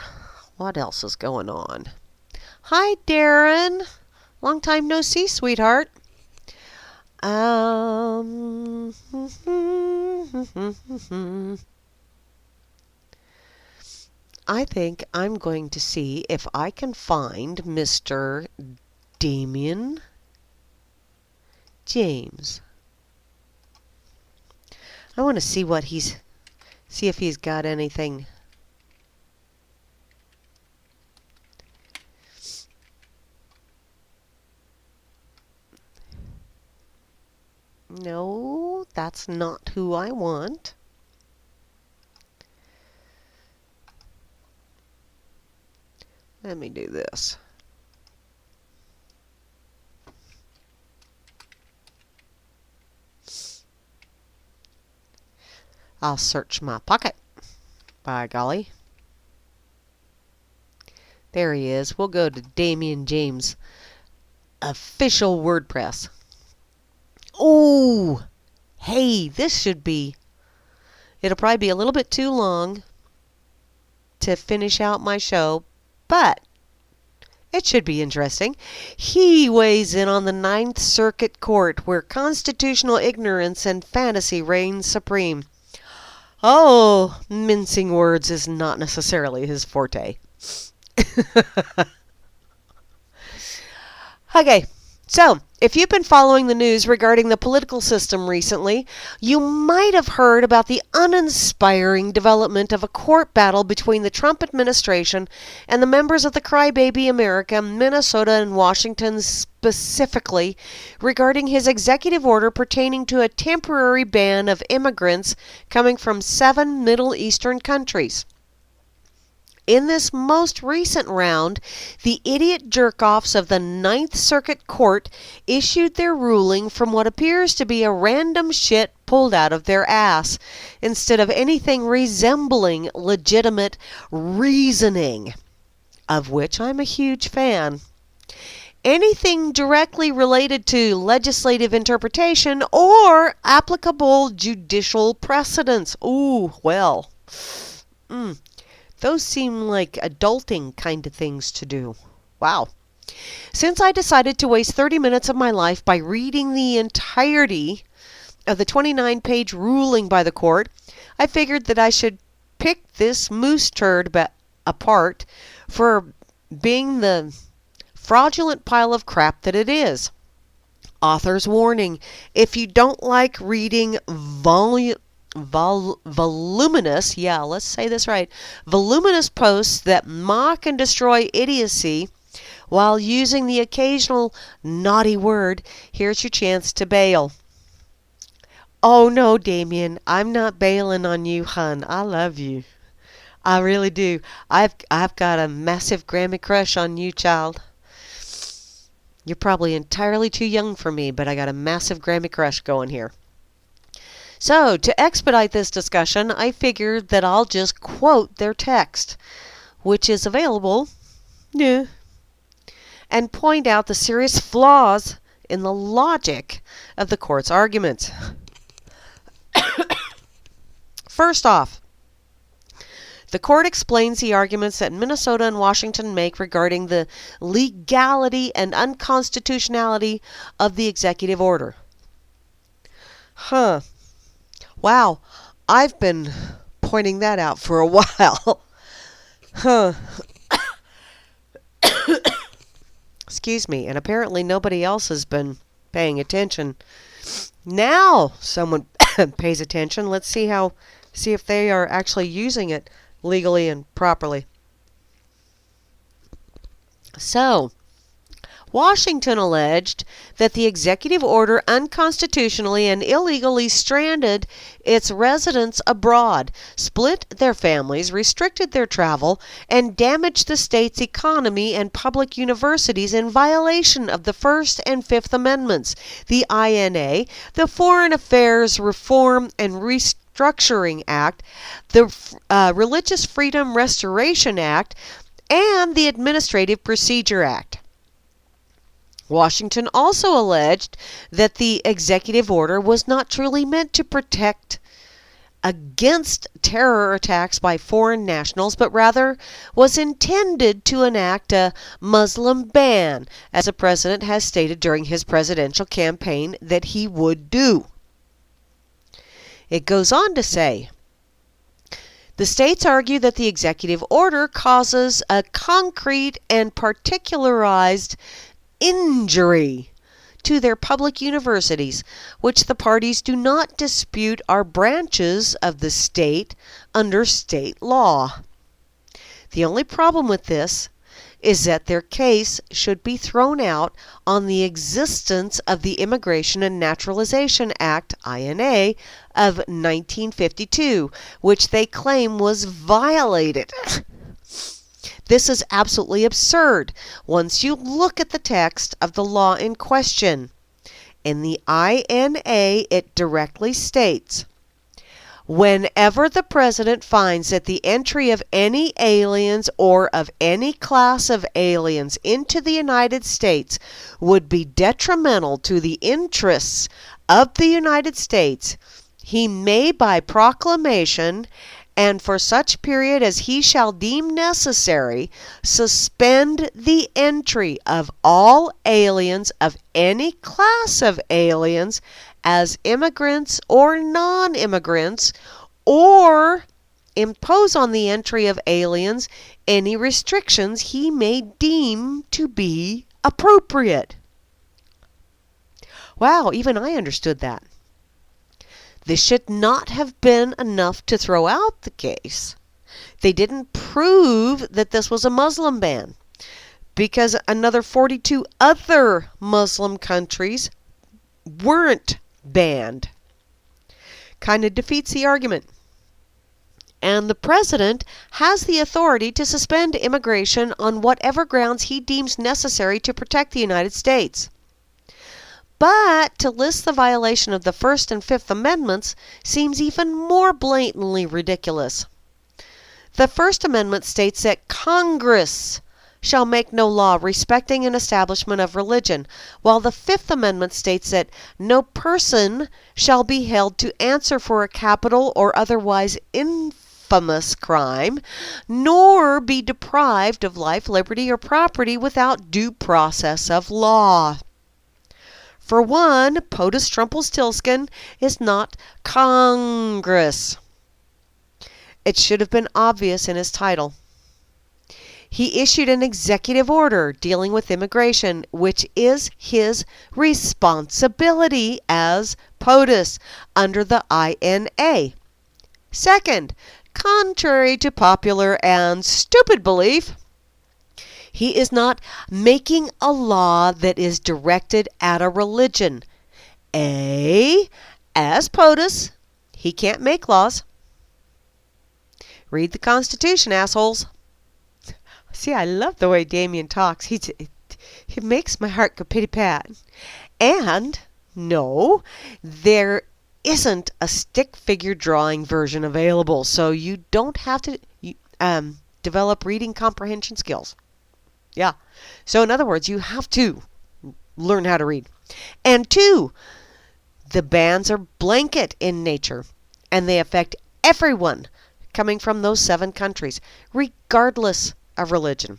Speaker 1: What else is going on? Hi, Darren. Long time no see, sweetheart. I think I'm going to see if I can find Mr. Damien James. I want to see if he's got anything. No, that's not who I want. Let me do this. I'll search my pocket. By golly. There he is. We'll go to Damien James. Official WordPress. Oh! Hey, this should be... It'll probably be a little bit too long to finish out my show, but it should be interesting. He weighs in on the Ninth Circuit Court, where constitutional ignorance and fantasy reign supreme. Oh, mincing words is not necessarily his forte. Okay, so if you've been following the news regarding the political system recently, you might have heard about the uninspiring development of a court battle between the Trump administration and the members of the Crybaby America, Minnesota and Washington specifically, regarding his executive order pertaining to a temporary ban of immigrants coming from 7 Middle Eastern countries. In this most recent round, the idiot jerk-offs of the Ninth Circuit Court issued their ruling from what appears to be a random shit pulled out of their ass, instead of anything resembling legitimate reasoning, of which I'm a huge fan. Anything directly related to legislative interpretation or applicable judicial precedents. Ooh, well. Those seem like adulting kind of things to do. Wow. Since I decided to waste 30 minutes of my life by reading the entirety of the 29-page ruling by the court, I figured that I should pick this moose turd apart for being the fraudulent pile of crap that it is. Author's warning: if you don't like reading voluminous, yeah, let's say this right, voluminous posts that mock and destroy idiocy while using the occasional naughty word, here's your chance to bail. Oh no, Damien, I'm not bailing on you, hun. I love you. I really do. I've got a massive Grammy crush on you, child. You're probably entirely too young for me, but I got a massive Grammy crush going here. So, to expedite this discussion, I figured that I'll just quote their text, which is available, and point out the serious flaws in the logic of the court's arguments. First off, the court explains the arguments that Minnesota and Washington make regarding the legality and unconstitutionality of the executive order. Wow, I've been pointing that out for a while. Excuse me, and apparently nobody else has been paying attention. Now someone pays attention. Let's see if they are actually using it legally and properly. So, Washington alleged that the executive order unconstitutionally and illegally stranded its residents abroad, split their families, restricted their travel, and damaged the state's economy and public universities in violation of the First and Fifth Amendments, the INA, the Foreign Affairs Reform and Restructuring Act, the Religious Freedom Restoration Act, and the Administrative Procedure Act. Washington also alleged that the executive order was not truly meant to protect against terror attacks by foreign nationals, but rather was intended to enact a Muslim ban, as the president has stated during his presidential campaign that he would do. It goes on to say, the states argue that the executive order causes a concrete and particularized injury to their public universities, which the parties do not dispute are branches of the state under state law. The only problem with this is that their case should be thrown out on the existence of the Immigration and Naturalization Act, INA, of 1952, which they claim was violated. This is absolutely absurd once you look at the text of the law in question. In the INA, it directly states, whenever the president finds that the entry of any aliens or of any class of aliens into the United States would be detrimental to the interests of the United States, he may by proclamation and for such period as he shall deem necessary, suspend the entry of all aliens of any class of aliens as immigrants or non-immigrants, or impose on the entry of aliens any restrictions he may deem to be appropriate. Wow, even I understood that. This should not have been enough to throw out the case. They didn't prove that this was a Muslim ban, because another 42 other Muslim countries weren't banned. Kind of defeats the argument. And the president has the authority to suspend immigration on whatever grounds he deems necessary to protect the United States. But to list the violation of the First and Fifth Amendments seems even more blatantly ridiculous. The First Amendment states that Congress shall make no law respecting an establishment of religion, while the Fifth Amendment states that no person shall be held to answer for a capital or otherwise infamous crime, nor be deprived of life, liberty, or property without due process of law. For one, POTUS Rumpelstiltskin is not Congress. It should have been obvious in his title. He issued an executive order dealing with immigration, which is his responsibility as POTUS under the INA. Second, contrary to popular and stupid belief, he is not making a law that is directed at a religion. As POTUS, he can't make laws. Read the Constitution, assholes. See, I love the way Damien talks. He makes my heart go pity-pat. And, no, there isn't a stick figure drawing version available, so you don't have to develop reading comprehension skills. Yeah. So in other words, you have to learn how to read. And two, the bans are blanket in nature, and they affect everyone coming from those 7 countries, regardless of religion.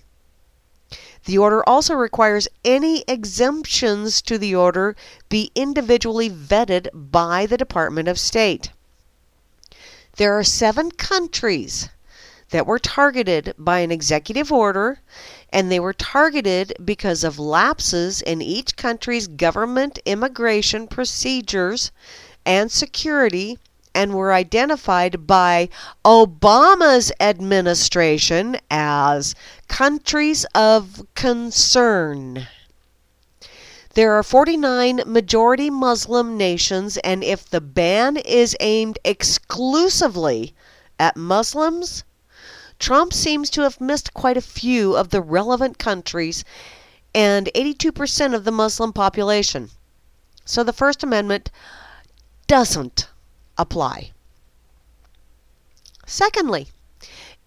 Speaker 1: The order also requires any exemptions to the order be individually vetted by the Department of State. There are 7 countries that were targeted by an executive order, and they were targeted because of lapses in each country's government immigration procedures and security, and were identified by Obama's administration as countries of concern. There are 49 majority Muslim nations, and if the ban is aimed exclusively at Muslims, Trump seems to have missed quite a few of the relevant countries and 82% of the Muslim population. So the First Amendment doesn't apply. Secondly,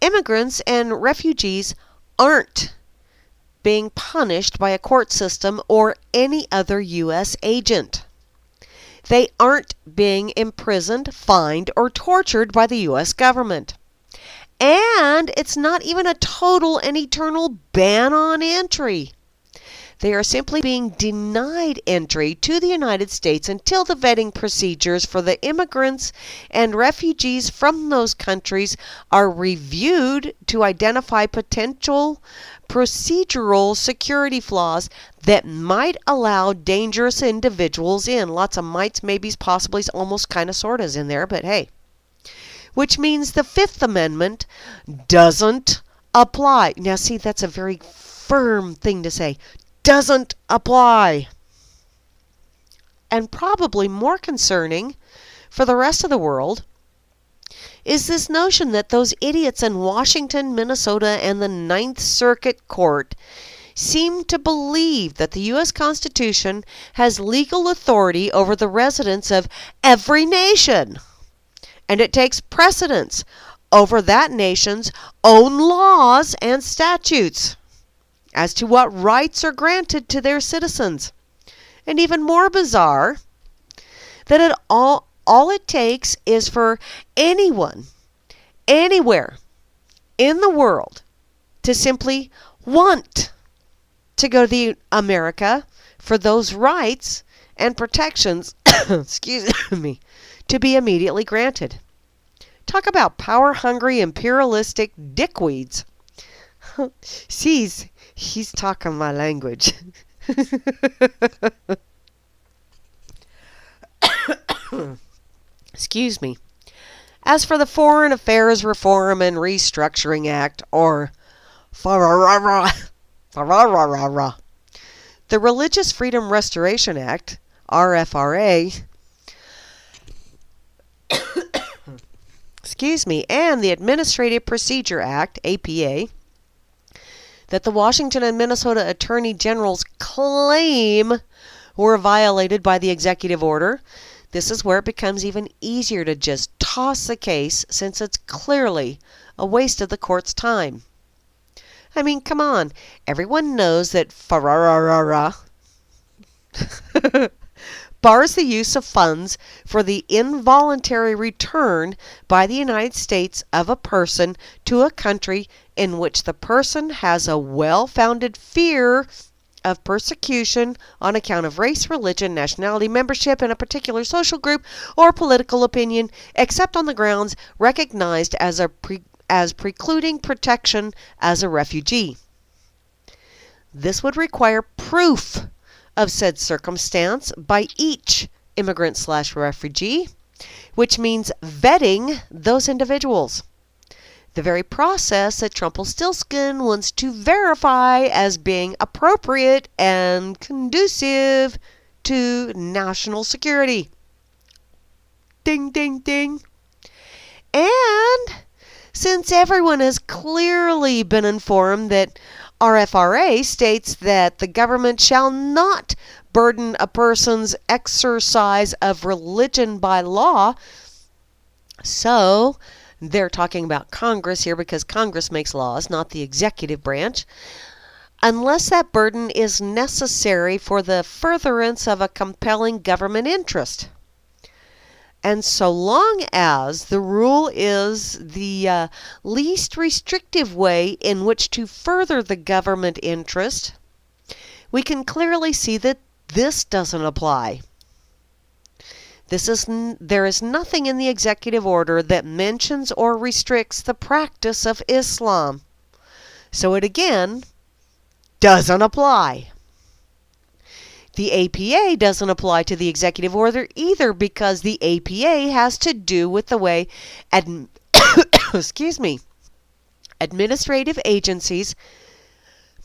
Speaker 1: immigrants and refugees aren't being punished by a court system or any other U.S. agent. They aren't being imprisoned, fined, or tortured by the U.S. government. And it's not even a total and eternal ban on entry. They are simply being denied entry to the United States until the vetting procedures for the immigrants and refugees from those countries are reviewed to identify potential procedural security flaws that might allow dangerous individuals in. Lots of mights, maybes, possiblies, almost kind of sortas in there, but hey. Which means the Fifth Amendment doesn't apply. Now see, that's a very firm thing to say. Doesn't apply. And probably more concerning for the rest of the world is this notion that those idiots in Washington, Minnesota, and the Ninth Circuit Court seem to believe that the U.S. Constitution has legal authority over the residents of every nation, and it takes precedence over that nation's own laws and statutes as to what rights are granted to their citizens. And even more bizarre, that all it takes is for anyone, anywhere in the world, to simply want to go to America for those rights and protections, excuse me, to be immediately granted. Talk about power-hungry, imperialistic dickweeds. He's talking my language. Excuse me. As for the Foreign Affairs Reform and Restructuring Act, or FREEKER, the Religious Freedom Restoration Act, RFRA, excuse me, and the Administrative Procedure Act, APA, that the Washington and Minnesota Attorney Generals claim were violated by the executive order. This is where it becomes even easier to just toss the case, since it's clearly a waste of the court's time. I mean, come on. Everyone knows that FREEKER bars the use of funds for the involuntary return by the United States of a person to a country in which the person has a well-founded fear of persecution on account of race, religion, nationality, membership in a particular social group, or political opinion, except on the grounds recognized as precluding protection as a refugee. This would require proof of said circumstance by each immigrant/refugee, which means vetting those individuals. The very process that Trumpelstiltskin wants to verify as being appropriate and conducive to national security. Ding, ding, ding. And since everyone has clearly been informed that RFRA states that the government shall not burden a person's exercise of religion by law, so they're talking about Congress here because Congress makes laws, not the executive branch, unless that burden is necessary for the furtherance of a compelling government interest. And so long as the rule is the least restrictive way in which to further the government interest, we can clearly see that this doesn't apply. There is nothing in the executive order that mentions or restricts the practice of Islam. So it again doesn't apply. The APA doesn't apply to the executive order either, because the APA has to do with the way administrative agencies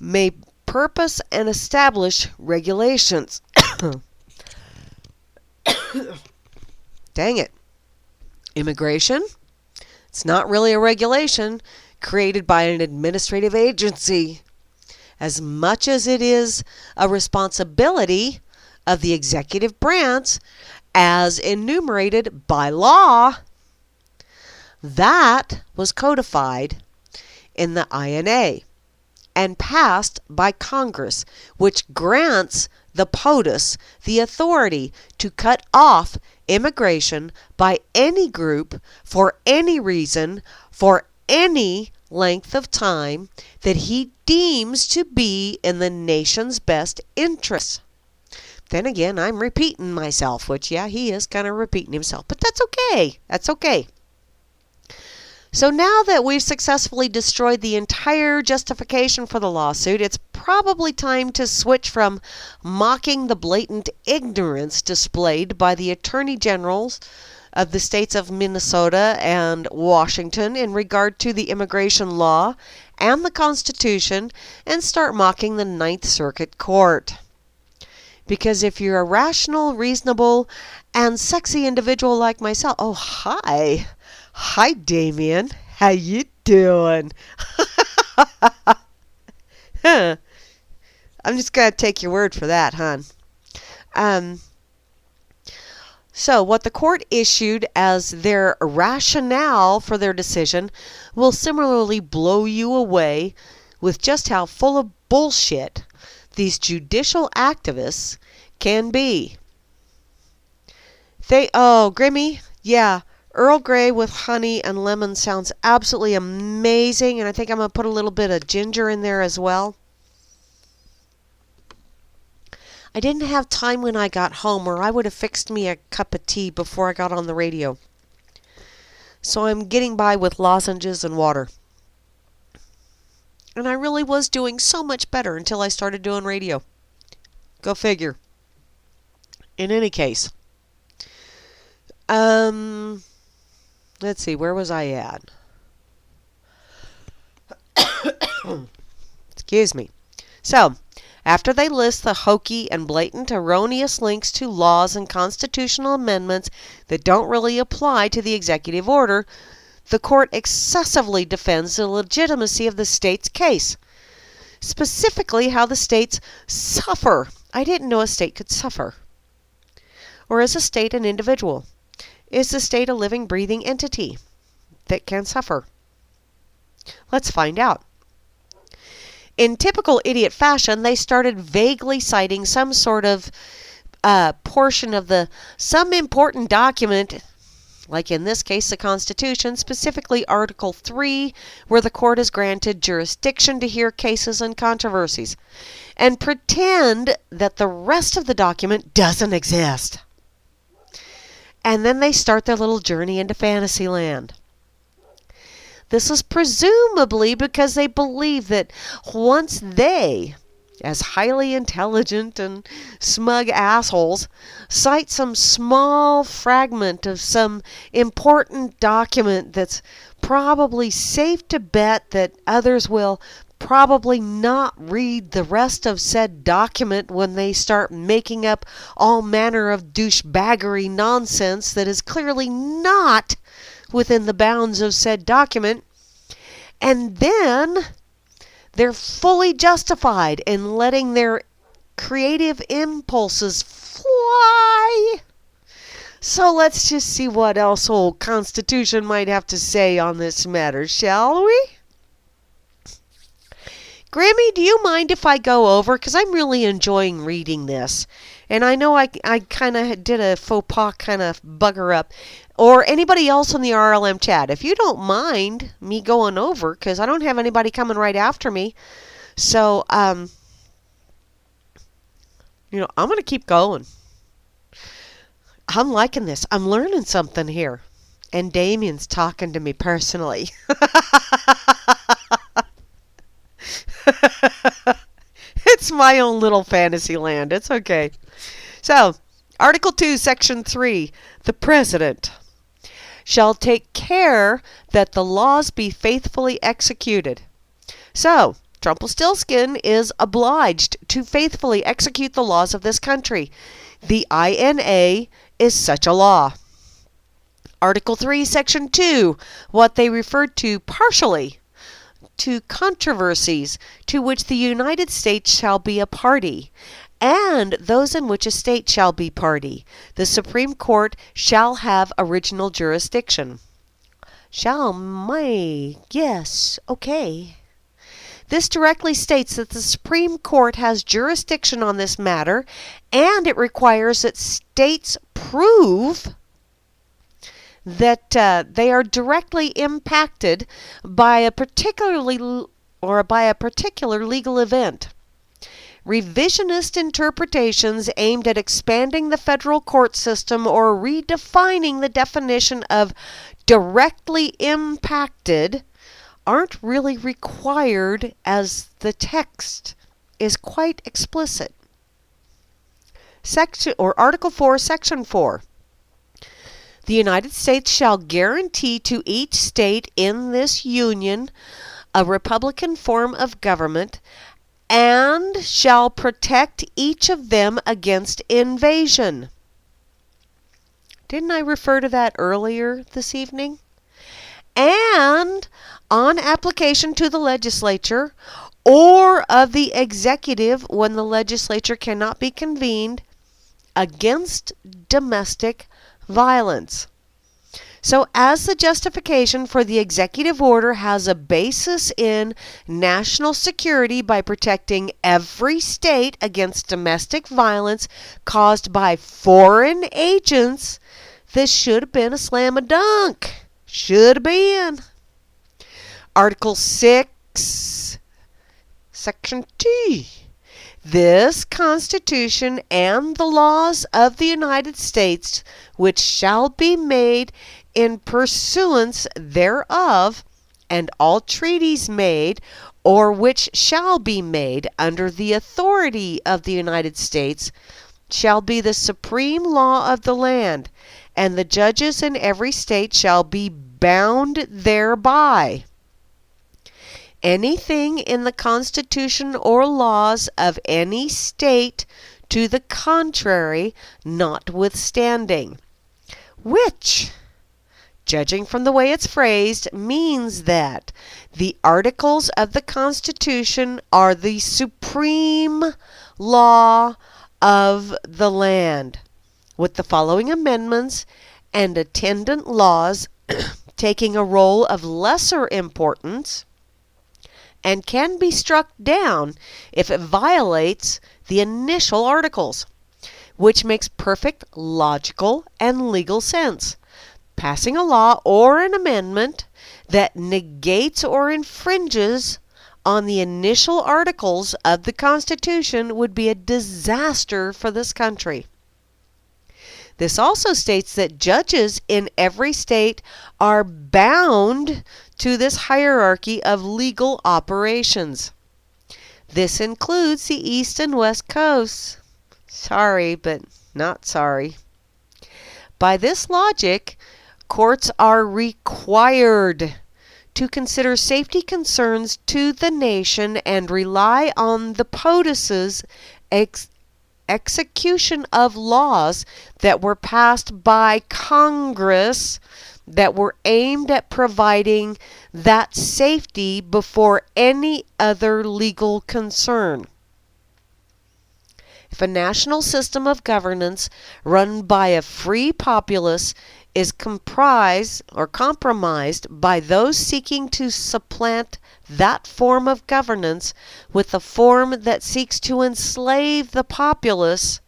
Speaker 1: may purpose and establish regulations. Dang it. Immigration? It's not really a regulation created by an administrative agency, as much as it is a responsibility of the executive branch as enumerated by law. That was codified in the INA and passed by Congress, which grants the POTUS the authority to cut off immigration by any group for any reason for any length of time that he deems to be in the nation's best interest. Then again, I'm repeating myself, which, yeah, he is kind of repeating himself, but that's okay. That's okay. So now that we've successfully destroyed the entire justification for the lawsuit, it's probably time to switch from mocking the blatant ignorance displayed by the attorney generals of the states of Minnesota and Washington in regard to the immigration law and the Constitution and start mocking the Ninth Circuit Court. Because if you're a rational, reasonable, and sexy individual like myself, oh, hi. Hi, Damien. How you doing? I'm just going to take your word for that, hon. So what the court issued as their rationale for their decision will similarly blow you away with just how full of bullshit these judicial activists can be. Grammy, yeah. Earl Grey with honey and lemon sounds absolutely amazing, and I think I'm going to put a little bit of ginger in there as well. I didn't have time when I got home, or I would have fixed me a cup of tea before I got on the radio. So I'm getting by with lozenges and water. And I really was doing so much better until I started doing radio. Go figure. In any case. Let's see, where was I at? Excuse me. So, after they list the hokey and blatant erroneous links to laws and constitutional amendments that don't really apply to the executive order, the court excessively defends the legitimacy of the state's case. Specifically, how the states suffer. I didn't know a state could suffer. Or is a state an individual? Is the state a living, breathing entity that can suffer? Let's find out. In typical idiot fashion, they started vaguely citing some sort of portion of some important document, like in this case the Constitution, specifically Article 3, where the court is granted jurisdiction to hear cases and controversies, and pretend that the rest of the document doesn't exist. And then they start their little journey into Fantasyland. This is presumably because they believe that once they, as highly intelligent and smug assholes, cite some small fragment of some important document that's probably safe to bet that others will probably not read the rest of said document when they start making up all manner of douchebaggery nonsense that is clearly not within the bounds of said document, and then they're fully justified in letting their creative impulses fly. So let's just see what else old Constitution might have to say on this matter, shall we? Grammy, do you mind if I go over? Because I'm really enjoying reading this. And I know I kind of did a faux pas kind of bugger up. Or anybody else on the RLM chat. If you don't mind me going over, because I don't have anybody coming right after me. So, I'm going to keep going. I'm liking this. I'm learning something here. And Damien's talking to me personally. It's my own little fantasy land. It's okay. So, Article 2, Section 3. The President shall take care that the laws be faithfully executed. So, Strumpelstiltskin is obliged to faithfully execute the laws of this country. The INA is such a law. Article 3, Section 2, what they referred to partially to controversies to which the United States shall be a party, and those in which a state shall be party. The Supreme Court shall have original jurisdiction. Shall, may, yes, okay. This directly states that the Supreme Court has jurisdiction on this matter, and it requires that states prove that they are directly impacted by a particular legal event. Revisionist interpretations aimed at expanding the federal court system or redefining the definition of directly impacted aren't really required, as the text is quite explicit. Article 4, Section 4. The United States shall guarantee to each state in this union a republican form of government, and shall protect each of them against invasion. Didn't I refer to that earlier this evening? And on application to the legislature or of the executive when the legislature cannot be convened, against domestic violence. So as the justification for the executive order has a basis in national security by protecting every state against domestic violence caused by foreign agents, this should have been a slam-a-dunk. Should have been. Article 6, Section 2. This Constitution and the laws of the United States, which shall be made in pursuance thereof, and all treaties made, or which shall be made under the authority of the United States, shall be the supreme law of the land, and the judges in every state shall be bound thereby. Anything in the Constitution or laws of any state to the contrary notwithstanding, which, judging from the way it's phrased, means that the articles of the Constitution are the supreme law of the land, with the following amendments and attendant laws taking a role of lesser importance, and can be struck down if it violates the initial articles, which makes perfect logical and legal sense. Passing a law or an amendment that negates or infringes on the initial articles of the Constitution would be a disaster for this country. This also states that judges in every state are bound to this hierarchy of legal operations. This includes the East and West Coasts. Sorry, but not sorry. By this logic, courts are required to consider safety concerns to the nation and rely on the POTUS's execution of laws that were passed by Congress that were aimed at providing that safety before any other legal concern. If a national system of governance run by a free populace is compromised by those seeking to supplant that form of governance with a form that seeks to enslave the populace,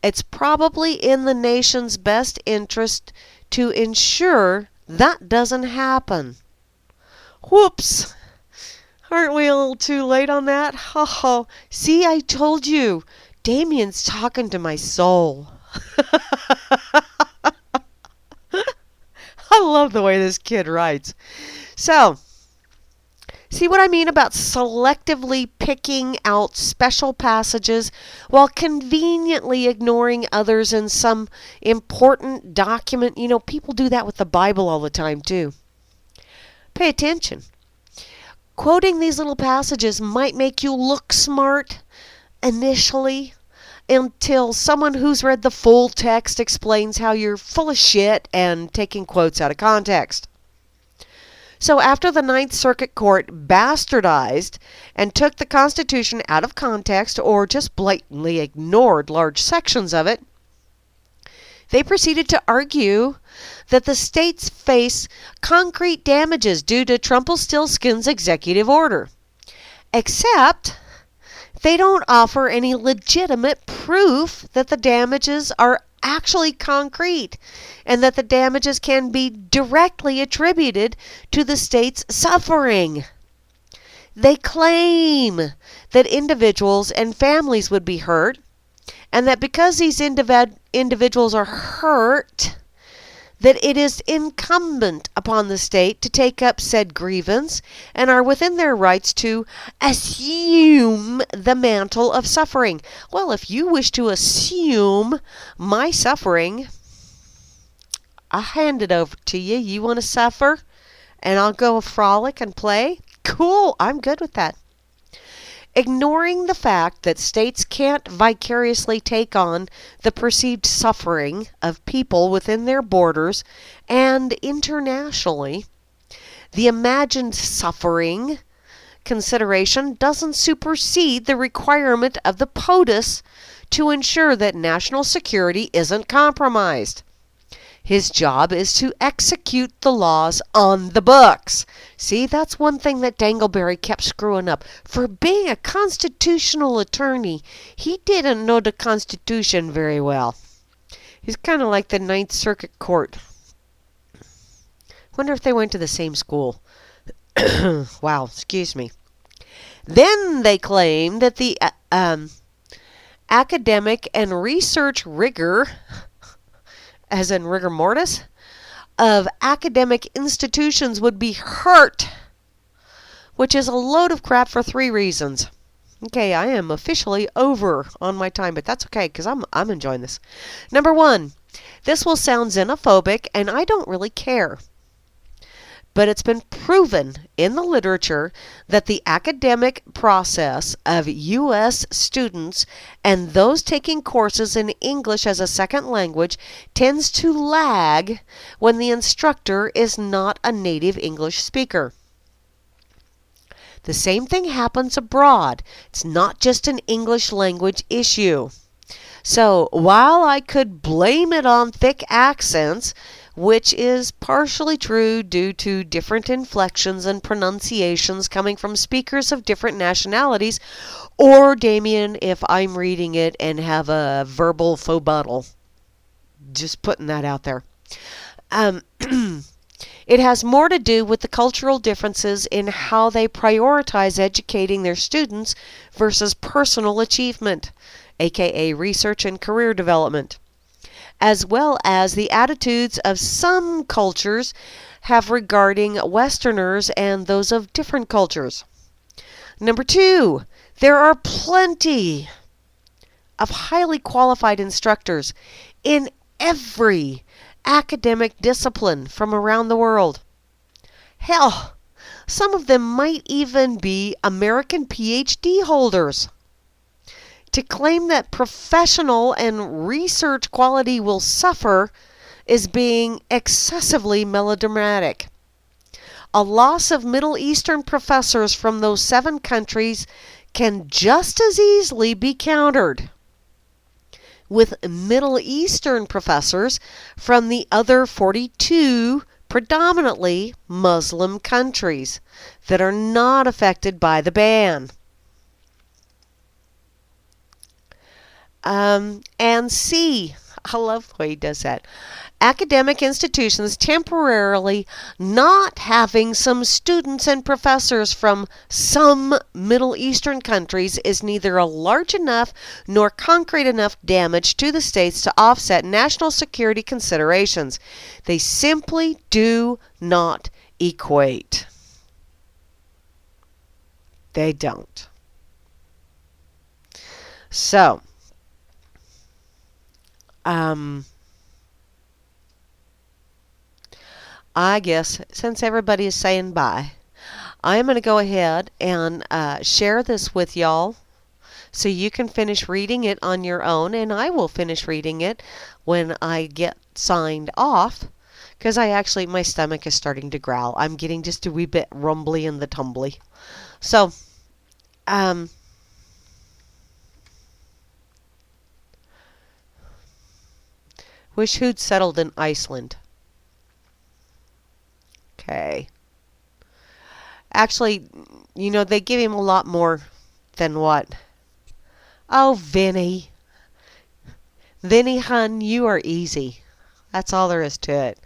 Speaker 1: it's probably in the nation's best interest to ensure that doesn't happen. Whoops! Aren't we a little too late on that? Oh, see, I told you. Damien's talking to my soul. I love the way this kid writes. So, see what I mean about selectively picking out special passages while conveniently ignoring others in some important document? People do that with the Bible all the time too. Pay attention. Quoting these little passages might make you look smart initially, until someone who's read the full text explains how you're full of shit and taking quotes out of context. So after the Ninth Circuit Court bastardized and took the Constitution out of context or just blatantly ignored large sections of it, they proceeded to argue that the states face concrete damages due to Rumpelstiltskin's executive order. Except they don't offer any legitimate proof that the damages are actually concrete and that the damages can be directly attributed to the state's suffering. They claim that individuals and families would be hurt, and that because these individuals are hurt, that it is incumbent upon the state to take up said grievance and are within their rights to assume the mantle of suffering. Well, if you wish to assume my suffering, I'll hand it over to you. You want to suffer? And I'll go frolic and play? Cool, I'm good with that. Ignoring the fact that states can't vicariously take on the perceived suffering of people within their borders and internationally, the imagined suffering consideration doesn't supersede the requirement of the POTUS to ensure that national security isn't compromised. His job is to execute the laws on the books. See, that's one thing that Dangleberry kept screwing up. For being a constitutional attorney, he didn't know the Constitution very well. He's kind of like the Ninth Circuit Court. Wonder if they went to the same school. Wow, excuse me. Then they claim that the academic and research rigor, as in rigor mortis, of academic institutions would be hurt, which is a load of crap for 3 reasons. Okay, I am officially over on my time, but that's okay because I'm enjoying this. Number 1, this will sound xenophobic, and I don't really care. But it's been proven in the literature that the academic process of U.S. students and those taking courses in English as a second language tends to lag when the instructor is not a native English speaker. The same thing happens abroad. It's not just an English language issue. So while I could blame it on thick accents, which is partially true due to different inflections and pronunciations coming from speakers of different nationalities, or, Damien, if I'm reading it and have a verbal faux buttle. Just putting that out there. It has more to do with the cultural differences in how they prioritize educating their students versus personal achievement, aka research and career development, as well as the attitudes of some cultures have regarding Westerners and those of different cultures. Number 2, there are plenty of highly qualified instructors in every academic discipline from around the world. Hell, some of them might even be American PhD holders. To claim that professional and research quality will suffer is being excessively melodramatic. A loss of Middle Eastern professors from those 7 countries can just as easily be countered with Middle Eastern professors from the other 42 predominantly Muslim countries that are not affected by the ban. And C, I love the way he does that. Academic institutions temporarily not having some students and professors from some Middle Eastern countries is neither a large enough nor concrete enough damage to the states to offset national security considerations. They simply do not equate. They don't. So, I guess since everybody is saying bye, I am going to go ahead and share this with y'all so you can finish reading it on your own, and I will finish reading it when I get signed off, because my stomach is starting to growl. I'm getting just a wee bit rumbly in the tumbly. So, wish who'd settled in Iceland. Okay. Actually, they give him a lot more than what? Oh, Vinny. Vinny, hun, you are easy. That's all there is to it.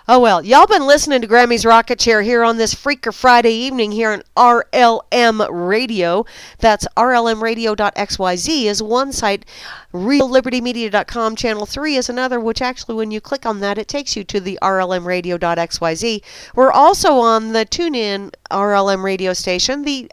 Speaker 1: Oh, well, y'all been listening to Grammy's Rocket Chair here on this Freaker Friday evening here on RLM Radio. That's rlmradio.xyz is one site. RealLibertyMedia.com channel 3 is another, which actually when you click on that, it takes you to the rlmradio.xyz. We're also on the TuneIn RLM radio station, the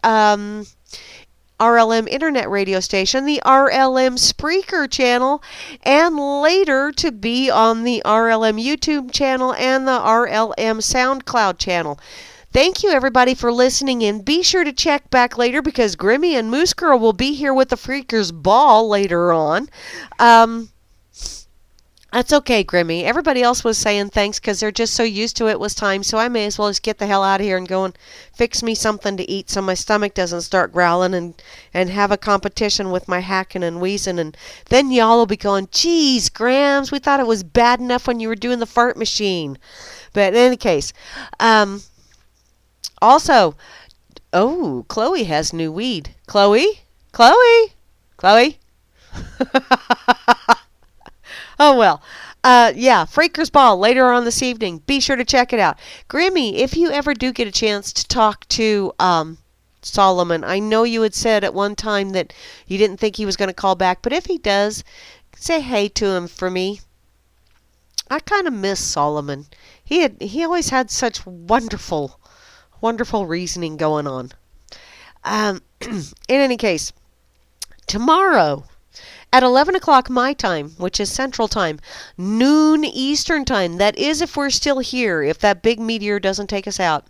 Speaker 1: RLM Internet radio station, the RLM FREEKER channel, and later to be on the RLM YouTube channel and the RLM SoundCloud channel. Thank you, everybody, for listening in. Be sure to check back later because Grimmy and Moose Girl will be here with the Freakers Ball later on. That's okay, Grimmy. Everybody else was saying thanks because they're just so used to it was time, so I may as well just get the hell out of here and go and fix me something to eat so my stomach doesn't start growling and have a competition with my hacking and wheezing. And then y'all will be going, geez, Grams, we thought it was bad enough when you were doing the fart machine. But in any case, also, Chloe has new weed. Chloe? Oh, well. Yeah, Freaker's Ball later on this evening. Be sure to check it out. Grimmy, if you ever do get a chance to talk to Solomon, I know you had said at one time that you didn't think he was going to call back, but if he does, say hey to him for me. I kind of miss Solomon. He always had such wonderful reasoning going on. In any case, tomorrow at 11 o'clock my time, which is Central Time, noon Eastern Time, that is if we're still here, if that big meteor doesn't take us out,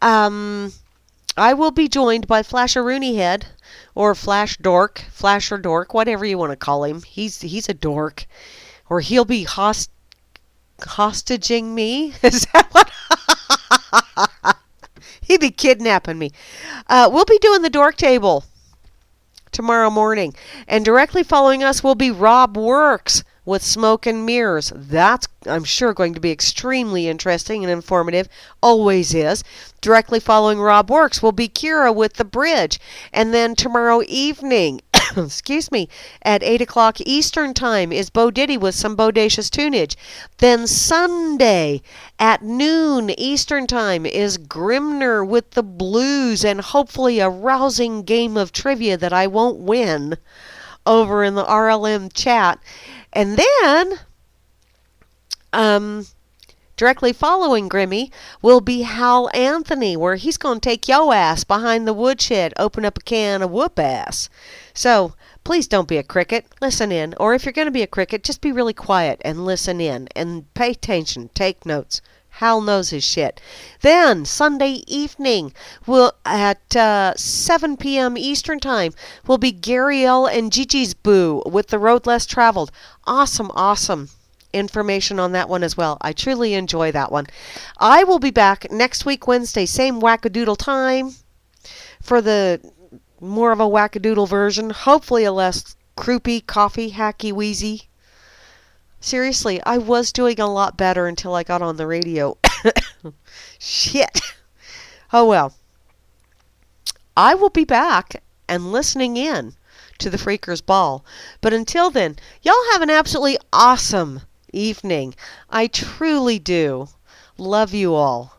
Speaker 1: I will be joined by Flasher Rooneyhead, or Flash Dork, Flasher Dork, whatever you want to call him. He's a dork. Or he'll be hostaging me. Is that what? He'd be kidnapping me. We'll be doing the Dork Table tomorrow morning. And directly following us will be Rob Works with Smoke and Mirrors. That's, I'm sure, going to be extremely interesting and informative. Always is. Directly following Rob Works will be Kira with The Bridge. And then tomorrow evening, excuse me, at 8 o'clock Eastern Time is Bo Diddy with some bodacious tunage. Then Sunday at noon Eastern Time is Grimner with the Blues and hopefully a rousing game of trivia that I won't win over in the RLM chat. And then, directly following Grimmy will be Hal Anthony, where he's going to take yo ass behind the woodshed, open up a can of whoop ass. So, please don't be a cricket. Listen in. Or if you're going to be a cricket, just be really quiet and listen in. And pay attention. Take notes. Hal knows his shit. Then, Sunday evening, at 7 p.m. Eastern Time, will be Gary L. and Gigi's Boo with The Road Less Traveled. Awesome information on that one as well. I truly enjoy that one. I will be back next week, Wednesday, same wackadoodle time for the more of a wackadoodle version. Hopefully a less croupy, coffee, hacky, wheezy. Seriously, I was doing a lot better until I got on the radio. Shit. Oh well. I will be back and listening in to the Freakers Ball. But until then, y'all have an absolutely awesome evening. I truly do love you all.